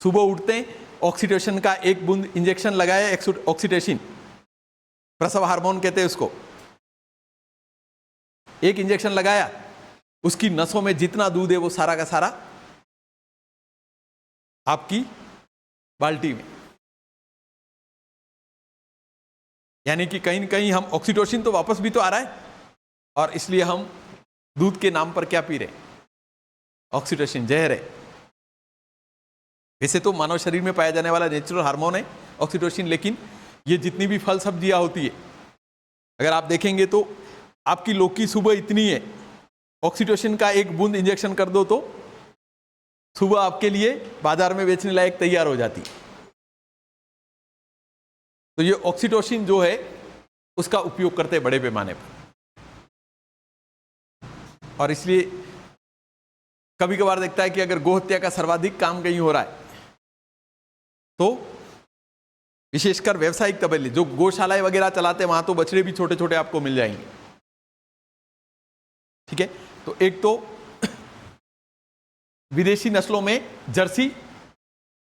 सुबह उठते हैं, ऑक्सीटोसिन का 1 बूंद इंजेक्शन लगाया, ऑक्सीटोसिन, प्रसव हार्मोन कहते हैं उसको। 1 इंजेक्शन लगाया, उसकी नसों में जितना दूध है वो सारा का सारा आपकी बाल्टी में। यानी कि कहीं न कहीं हम ऑक्सीटोसिन तो वापस भी तो आ रहा है, और इसलिए हम दूध के नाम पर क्या पी रहे? ऑक्सीटोसिन, जहर है। वैसे तो मानव शरीर में पाया जाने वाला नेचुरल हार्मोन है ऑक्सीटोसिन, लेकिन ये जितनी भी फल सब्जियां होती है, अगर आप देखेंगे तो आपकी लौकी सुबह इतनी है, ऑक्सीटोसिन का 1 बूंद इंजेक्शन कर दो तो सुबह आपके लिए बाजार में बेचने लायक तैयार हो जाती। तो ये ऑक्सीटोसिन जो है उसका उपयोग करते हैं बड़े पैमाने पर। और इसलिए कभी कभार देखता है कि अगर गोहत्या का सर्वाधिक काम कहीं हो रहा है तो विशेषकर व्यवसायिक तबेले, जो गौशालाएं वगैरह चलाते हैं वहां तो बछड़े भी छोटे छोटे आपको मिल जाएंगे। ठीक है, तो एक तो विदेशी नस्लों में जर्सी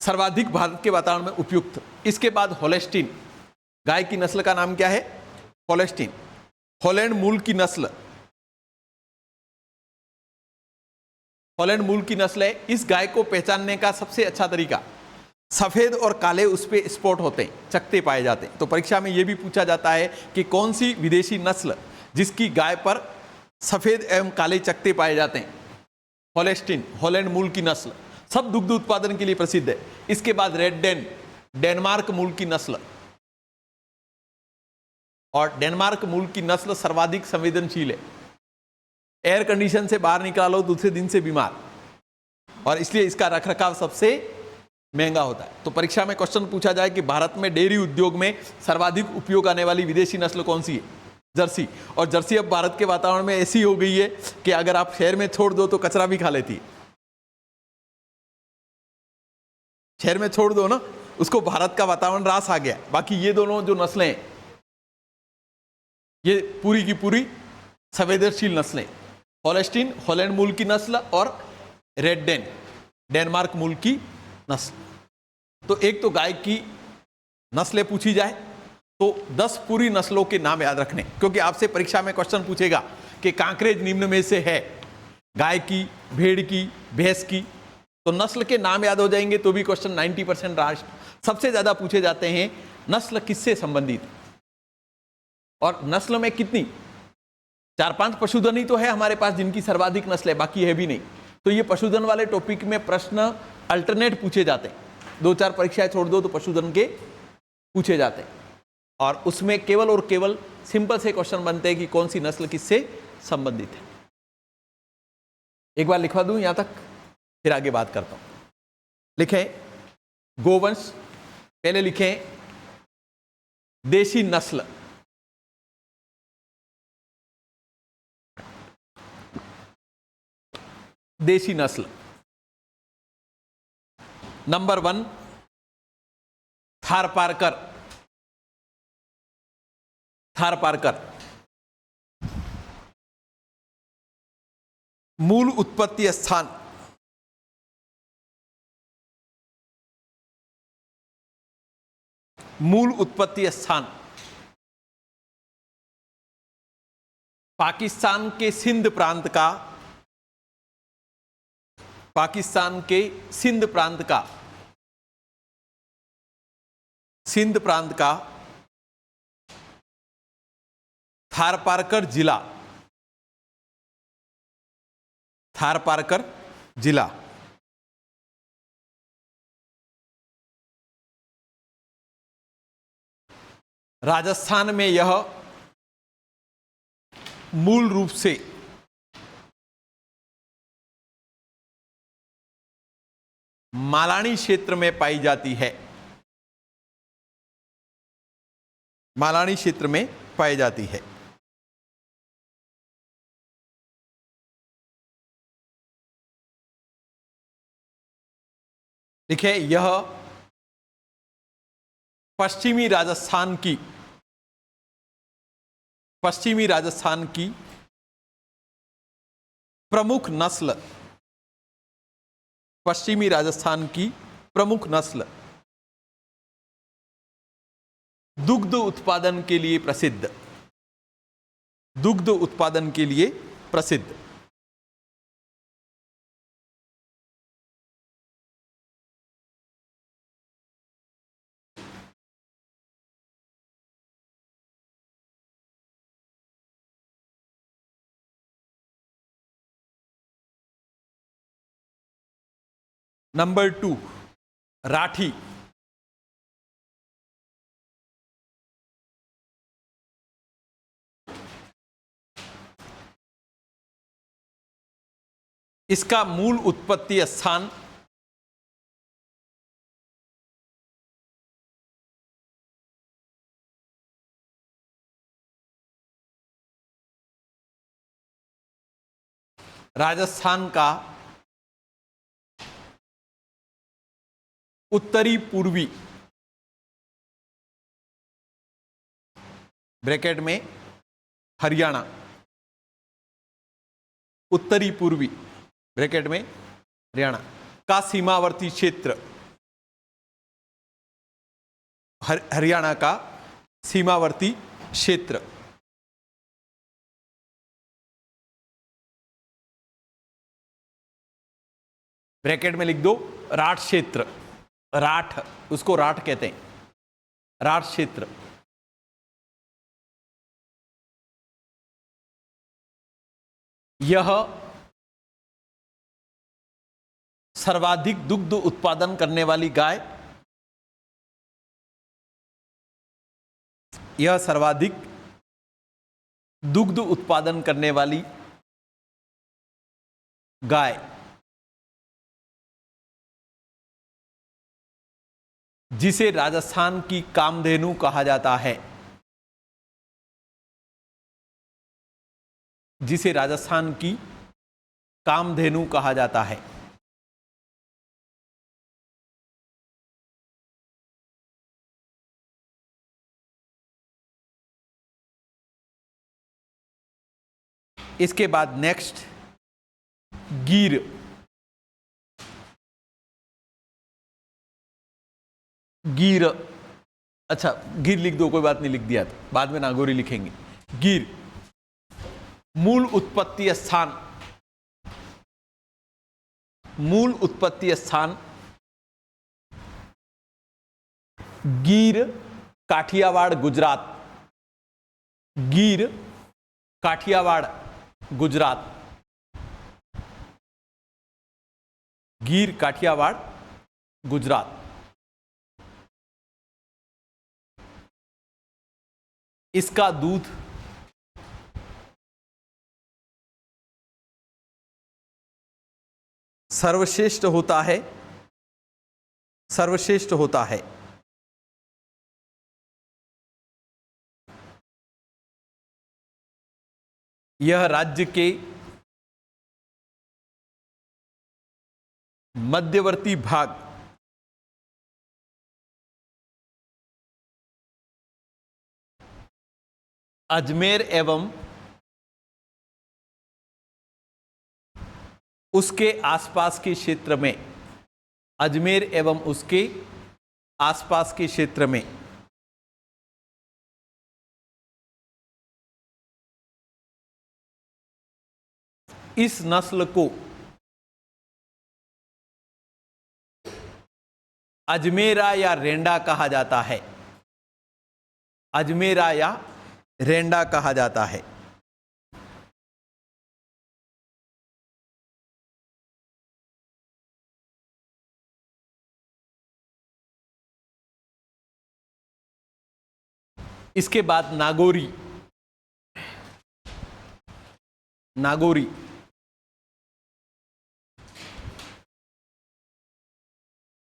सर्वाधिक भारत के वातावरण में उपयुक्त। इसके बाद होलेस्टीन, गाय की नस्ल का नाम क्या है? होलेस्टीन। हॉलैंड मूल की नस्ल, हॉलैंड मूल की नस्ल है। इस गाय को पहचानने का सबसे अच्छा तरीका, सफेद और काले उस पे स्पॉट होते हैं, चकते पाए जाते हैं। तो परीक्षा में यह भी पूछा जाता है कि कौन सी विदेशी नस्ल जिसकी गाय पर सफेद एवं काले चकते पाए जाते हैं? होलेस्टीन, हॉलैंड मूल की नस्ल, सब दुग्ध उत्पादन के लिए प्रसिद्ध है। इसके बाद रेड डेन, डेनमार्क मूल की नस्ल, और डेनमार्क मूल की नस्ल सर्वाधिक संवेदनशील है। एयर कंडीशन से बाहर निकालो दूसरे दिन से बीमार, और इसलिए इसका रखरखाव सबसे महंगा होता है। तो परीक्षा में क्वेश्चन पूछा जाए कि भारत में डेयरी उद्योग में सर्वाधिक उपयोग आने वाली विदेशी नस्ल कौन सी है? जर्सी। और जर्सी अब भारत के वातावरण में ऐसी हो गई है कि अगर आप शहर में छोड़ दो तो कचरा भी खा लेती है। शहर में छोड़ दो ना, उसको भारत का वातावरण रास आ गया। बाकी ये दोनों जो नस्लें हैं, ये पूरी की पूरी संवेदनशील नस्लें, होलेस्टीन हॉलैंड मूल की नस्ल और रेड डेन डेनमार्क मूल की नस्ल। तो एक तो गाय की नस्लें पूछी जाए तो 10 पूरी नस्लों के नाम याद रखने, क्योंकि आपसे परीक्षा में क्वेश्चन पूछेगा कि कांकरेज निम्न में से है, गाय की, भेड़ की, भैंस की, तो नस्ल के नाम याद हो जाएंगे तो भी क्वेश्चन 90% राष्ट्र। सबसे ज्यादा पूछे जाते हैं नस्ल किससे संबंधित, और नस्ल में कितनी, 4-5 पशुधन ही तो है हमारे पास जिनकी सर्वाधिक नस्ल है, बाकी है भी नहीं। तो ये पशुधन वाले टॉपिक में प्रश्न अल्टरनेट पूछे जाते हैं, 2-4 परीक्षाएं छोड़ दो तो पशुधन के पूछे जाते हैं, और उसमें केवल और केवल सिंपल से क्वेश्चन बनते हैं कि कौन सी नस्ल किससे संबंधित है। एक बार लिखवा दूं यहां तक, फिर आगे बात करता हूं। लिखें गोवंश, पहले लिखें देशी नस्ल, देशी नस्ल। नंबर 1 थारपारकर, थारपारकर। मूल उत्पत्ति स्थान, मूल उत्पत्ति स्थान पाकिस्तान के सिंध प्रांत का, पाकिस्तान के सिंध प्रांत का, सिंध प्रांत का थारपारकर जिला, थारपारकर जिला। राजस्थान में यह मूल रूप से मालानी क्षेत्र में पाई जाती है, मालानी क्षेत्र में पाई जाती है। देखिए यह पश्चिमी राजस्थान की, पश्चिमी राजस्थान की प्रमुख नस्ल, पश्चिमी राजस्थान की प्रमुख नस्ल दुग्ध उत्पादन के लिए प्रसिद्ध, दुग्ध उत्पादन के लिए प्रसिद्ध। नंबर 2 राठी, इसका मूल उत्पत्ति स्थान राजस्थान का उत्तरी पूर्वी ब्रैकेट में हरियाणा, उत्तरी पूर्वी ब्रैकेट में हरियाणा का सीमावर्ती क्षेत्र, हरियाणा का सीमावर्ती क्षेत्र, ब्रैकेट में लिख दो राठ क्षेत्र, राठ, उसको राठ कहते हैं, राठ क्षेत्र। यह सर्वाधिक दुग्ध उत्पादन करने वाली गाय, यह सर्वाधिक दुग्ध उत्पादन करने वाली गाय जिसे राजस्थान की कामधेनु कहा जाता है, जिसे राजस्थान की कामधेनु कहा जाता है। इसके बाद नेक्स्ट गिर, गिर, अच्छा गिर लिख दो, कोई बात नहीं, लिख दिया तो बाद में नागौरी लिखेंगे। गिर मूल उत्पत्ति स्थान, मूल उत्पत्ति स्थान गिर काठियावाड़ गुजरात, गिर काठियावाड़ गुजरात, गिर काठियावाड़ गुजरात। इसका दूध सर्वश्रेष्ठ होता है, सर्वश्रेष्ठ होता है। यह राज्य के मध्यवर्ती भाग अजमेर एवं उसके आसपास के क्षेत्र में, अजमेर एवं उसके आसपास के क्षेत्र में इस नस्ल को अजमेरा या रेंडा कहा जाता है, अजमेरा या रेंडा कहा जाता है। इसके बाद नागौरी, नागौरी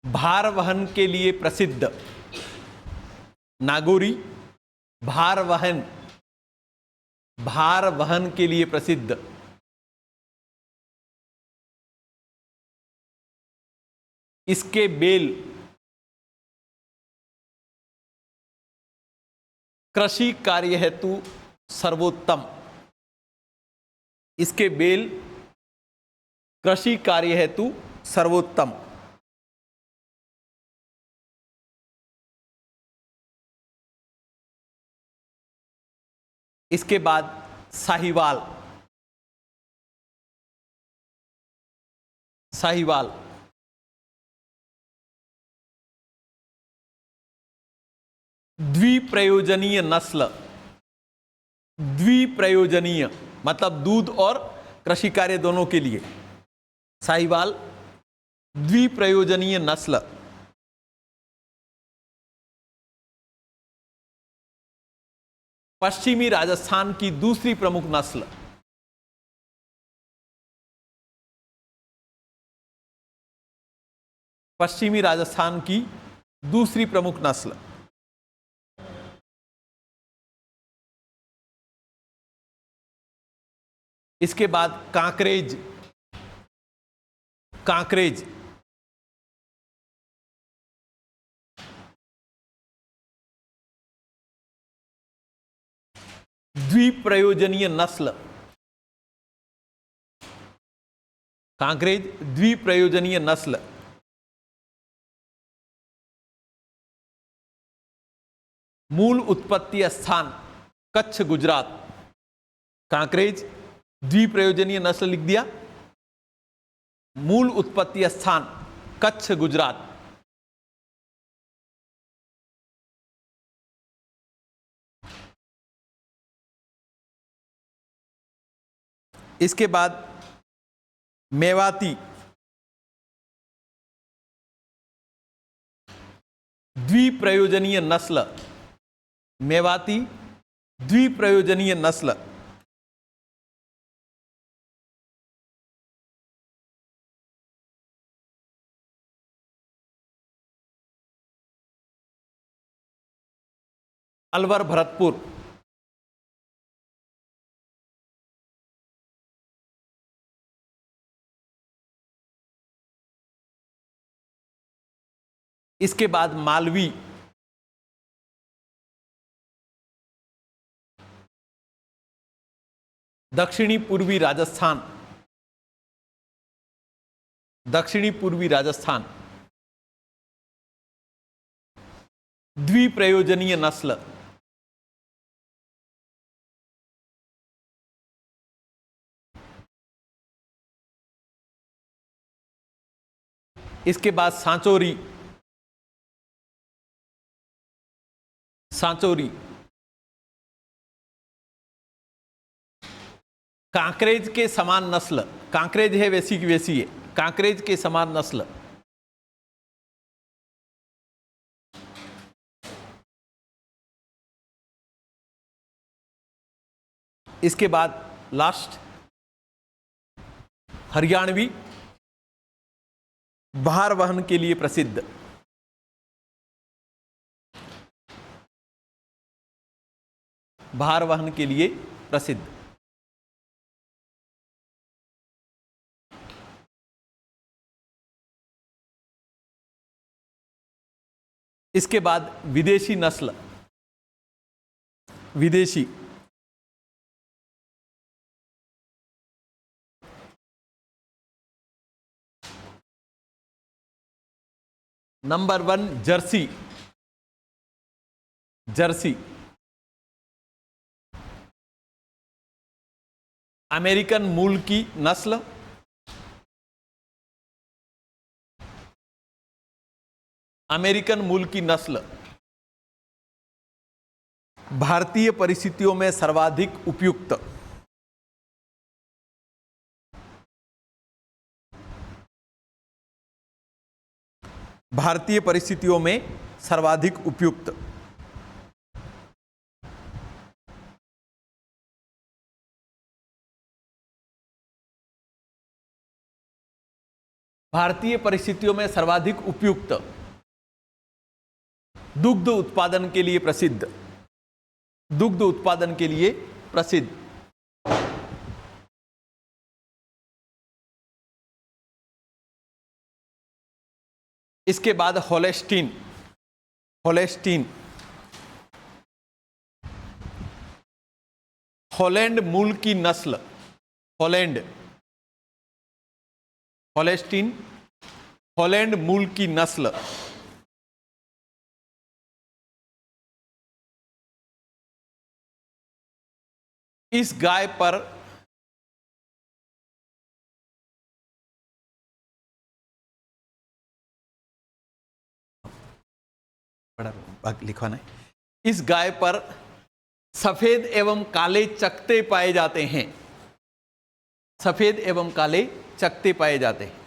भार वहन के लिए प्रसिद्ध, नागौरी भार वहन, भार वहन के लिए प्रसिद्ध। इसके बेल कृषि कार्य हेतु सर्वोत्तम, इसके बेल कृषि कार्य हेतु सर्वोत्तम। इसके बाद साहिवाल, साहिवाल द्विप्रयोजनीय नस्ल, द्विप्रयोजनीय मतलब दूध और कृषि कार्य दोनों के लिए, साहिवाल द्विप्रयोजनीय नस्ल। पश्चिमी राजस्थान की दूसरी प्रमुख नस्ल, पश्चिमी राजस्थान की दूसरी प्रमुख नस्ल। इसके बाद कांकरेज, कांकरेज द्विप्रयोजनीय नस्ल, कांकरेज द्विप्रयोजनीय नस्ल। मूल उत्पत्ति स्थान कच्छ गुजरात, कांकरेज द्विप्रयोजनीय नस्ल लिख दिया, मूल उत्पत्ति स्थान कच्छ गुजरात। इसके बाद मेवाती द्विप्रयोजनीय नस्ल, मेवाती द्विप्रयोजनीय नस्ल। अलवर भरतपुर, इसके बाद मालवी, दक्षिणी पूर्वी राजस्थान, दक्षिणी पूर्वी राजस्थान द्विप्रयोजनीय नस्ल। इसके बाद सांचौरी, सांचौरी कांकरेज के समान नस्ल, कांकरेज है वैसी की वैसी है, कांकरेज के समान नस्ल। इसके बाद लास्ट हरियाणवी, भार वहन के लिए प्रसिद्ध, भार वहन के लिए प्रसिद्ध। इसके बाद विदेशी नस्ल, विदेशी नंबर 1 जर्सी, जर्सी अमेरिकन मूल की नस्ल, अमेरिकन मूल की नस्ल भारतीय परिस्थितियों में सर्वाधिक उपयुक्त, भारतीय परिस्थितियों में सर्वाधिक उपयुक्त। भारतीय परिस्थितियों में सर्वाधिक उपयुक्त, दुग्ध उत्पादन के लिए प्रसिद्ध, दुग्ध उत्पादन के लिए प्रसिद्ध। इसके बाद होलेस्टीन, होलेस्टीन हॉलैंड मूल की नस्ल, हॉलैंड, होलेस्टीन हॉलैंड मूल की नस्ल। इस गाय पर बड़ा लिखवा नहीं, इस गाय पर सफेद एवं काले चकते पाए जाते हैं, सफेद एवं काले चकते पाए जाते हैं।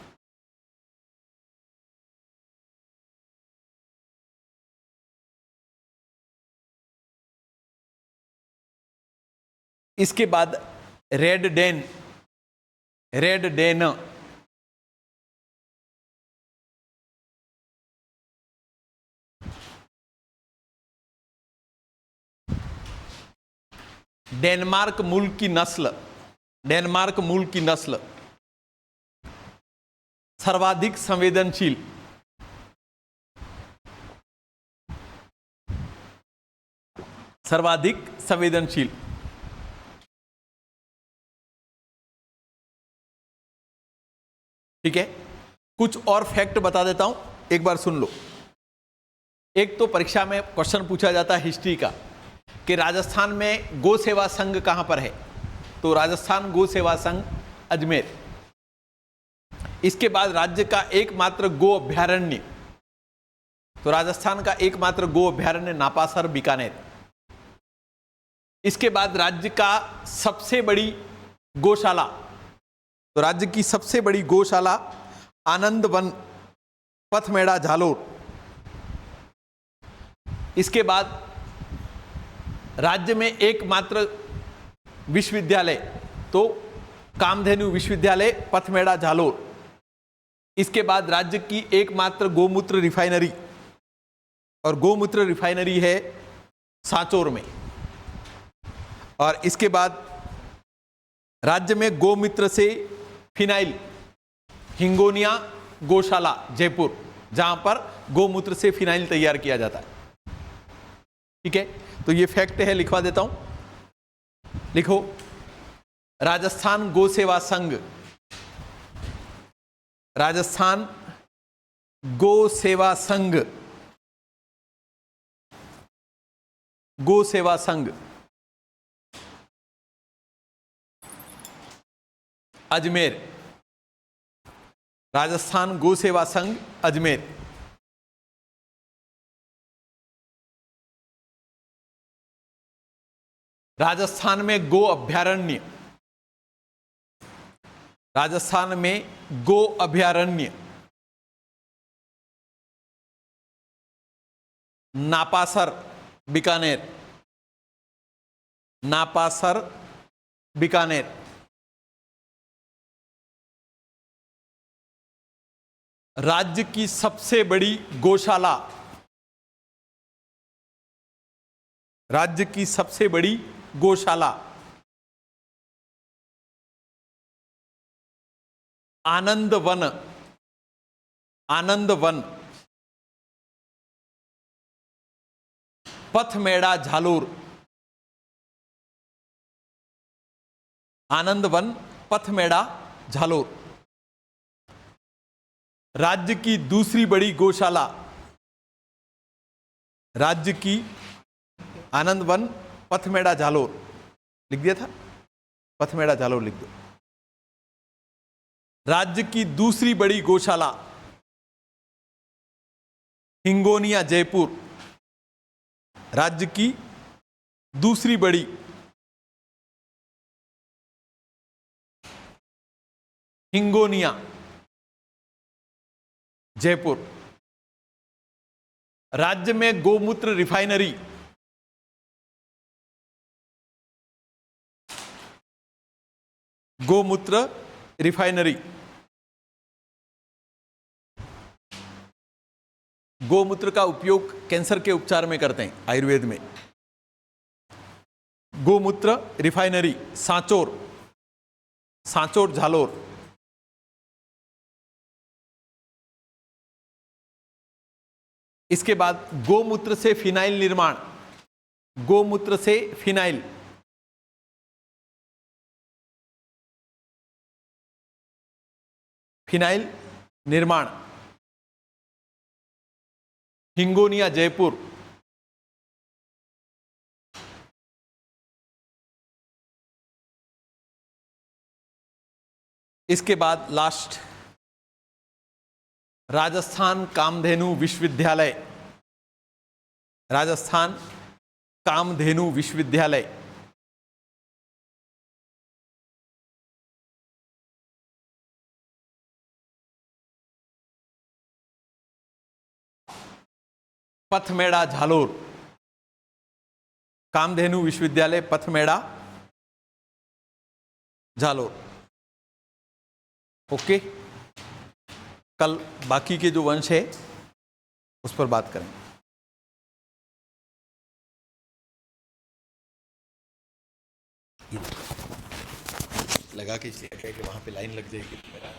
इसके बाद red Dane, red Dane Denmark मूल की नस्ल, डेनमार्क मूल की नस्ल सर्वाधिक संवेदनशील, सर्वाधिक संवेदनशील। ठीक है, कुछ और फैक्ट बता देता हूं, एक बार सुन लो। एक तो परीक्षा में क्वेश्चन पूछा जाता है हिस्ट्री का कि राजस्थान में गो सेवा संघ कहां पर है, तो राजस्थान गो सेवा संघ अजमेर। इसके बाद राज्य का एकमात्र गो अभ्यारण्य, तो राजस्थान का एकमात्र गो अभ्यारण्य नापासर बीकानेर। इसके बाद राज्य का सबसे बड़ी गौशाला, तो राज्य की सबसे बड़ी गौशाला आनंद वन पथमेड़ा झालोर। इसके बाद राज्य में एकमात्र विश्वविद्यालय, तो कामधेनु विश्वविद्यालय पथमेड़ा झालोर। इसके बाद राज्य की एकमात्र गोमूत्र रिफाइनरी, और गोमूत्र रिफाइनरी है सांचौर में। और इसके बाद राज्य में गोमूत्र से फिनाइल हिंगोनिया गौशाला जयपुर, जहां पर गोमूत्र से फिनाइल तैयार किया जाता है। ठीक है, तो ये फैक्ट है, लिखवा देता हूं, लिखो। राजस्थान गो सेवा संघ, राजस्थान गो सेवा संघ, गो सेवा संघ अजमेर, राजस्थान गो सेवा संघ अजमेर। राजस्थान में गो अभ्यारण्य, राजस्थान में गो अभ्यारण्य नापासर बीकानेर, नापासर बीकानेर। राज्य की सबसे बड़ी गौशाला, राज्य की सबसे बड़ी गौशाला आनंद वन, आनंद वन पथमेड़ा झालोर, आनंद वन पथमेड़ा झालोर। राज्य की दूसरी बड़ी गौशाला, राज्य की आनंद वन पथमेड़ा झालोर, लिख दिया था, पथमेड़ा झालोर लिख दो। राज्य की दूसरी बड़ी गौशाला हिंगोनिया जयपुर, राज्य की दूसरी बड़ी हिंगोनिया जयपुर। राज्य में गोमूत्र रिफाइनरी, गोमूत्र रिफाइनरी, गोमूत्र का उपयोग कैंसर के उपचार में करते हैं आयुर्वेद में। गोमूत्र रिफाइनरी सांचौर, सांचौर झालोर। इसके बाद गोमूत्र से फिनाइल निर्माण, गोमूत्र से फिनाइल, फिनाइल निर्माण हिंगोनिया जयपुर। इसके बाद लास्ट राजस्थान कामधेनु विश्वविद्यालय, राजस्थान कामधेनु विश्वविद्यालय। पथमेड़ा झालोर, कामधेनु विश्वविद्यालय पथमेड़ा झालोर। ओके, कल बाकी के जो वंश है उस पर बात करेंगे। लगा के इसलिए कि वहां पे लाइन लग जाएगी मेरा।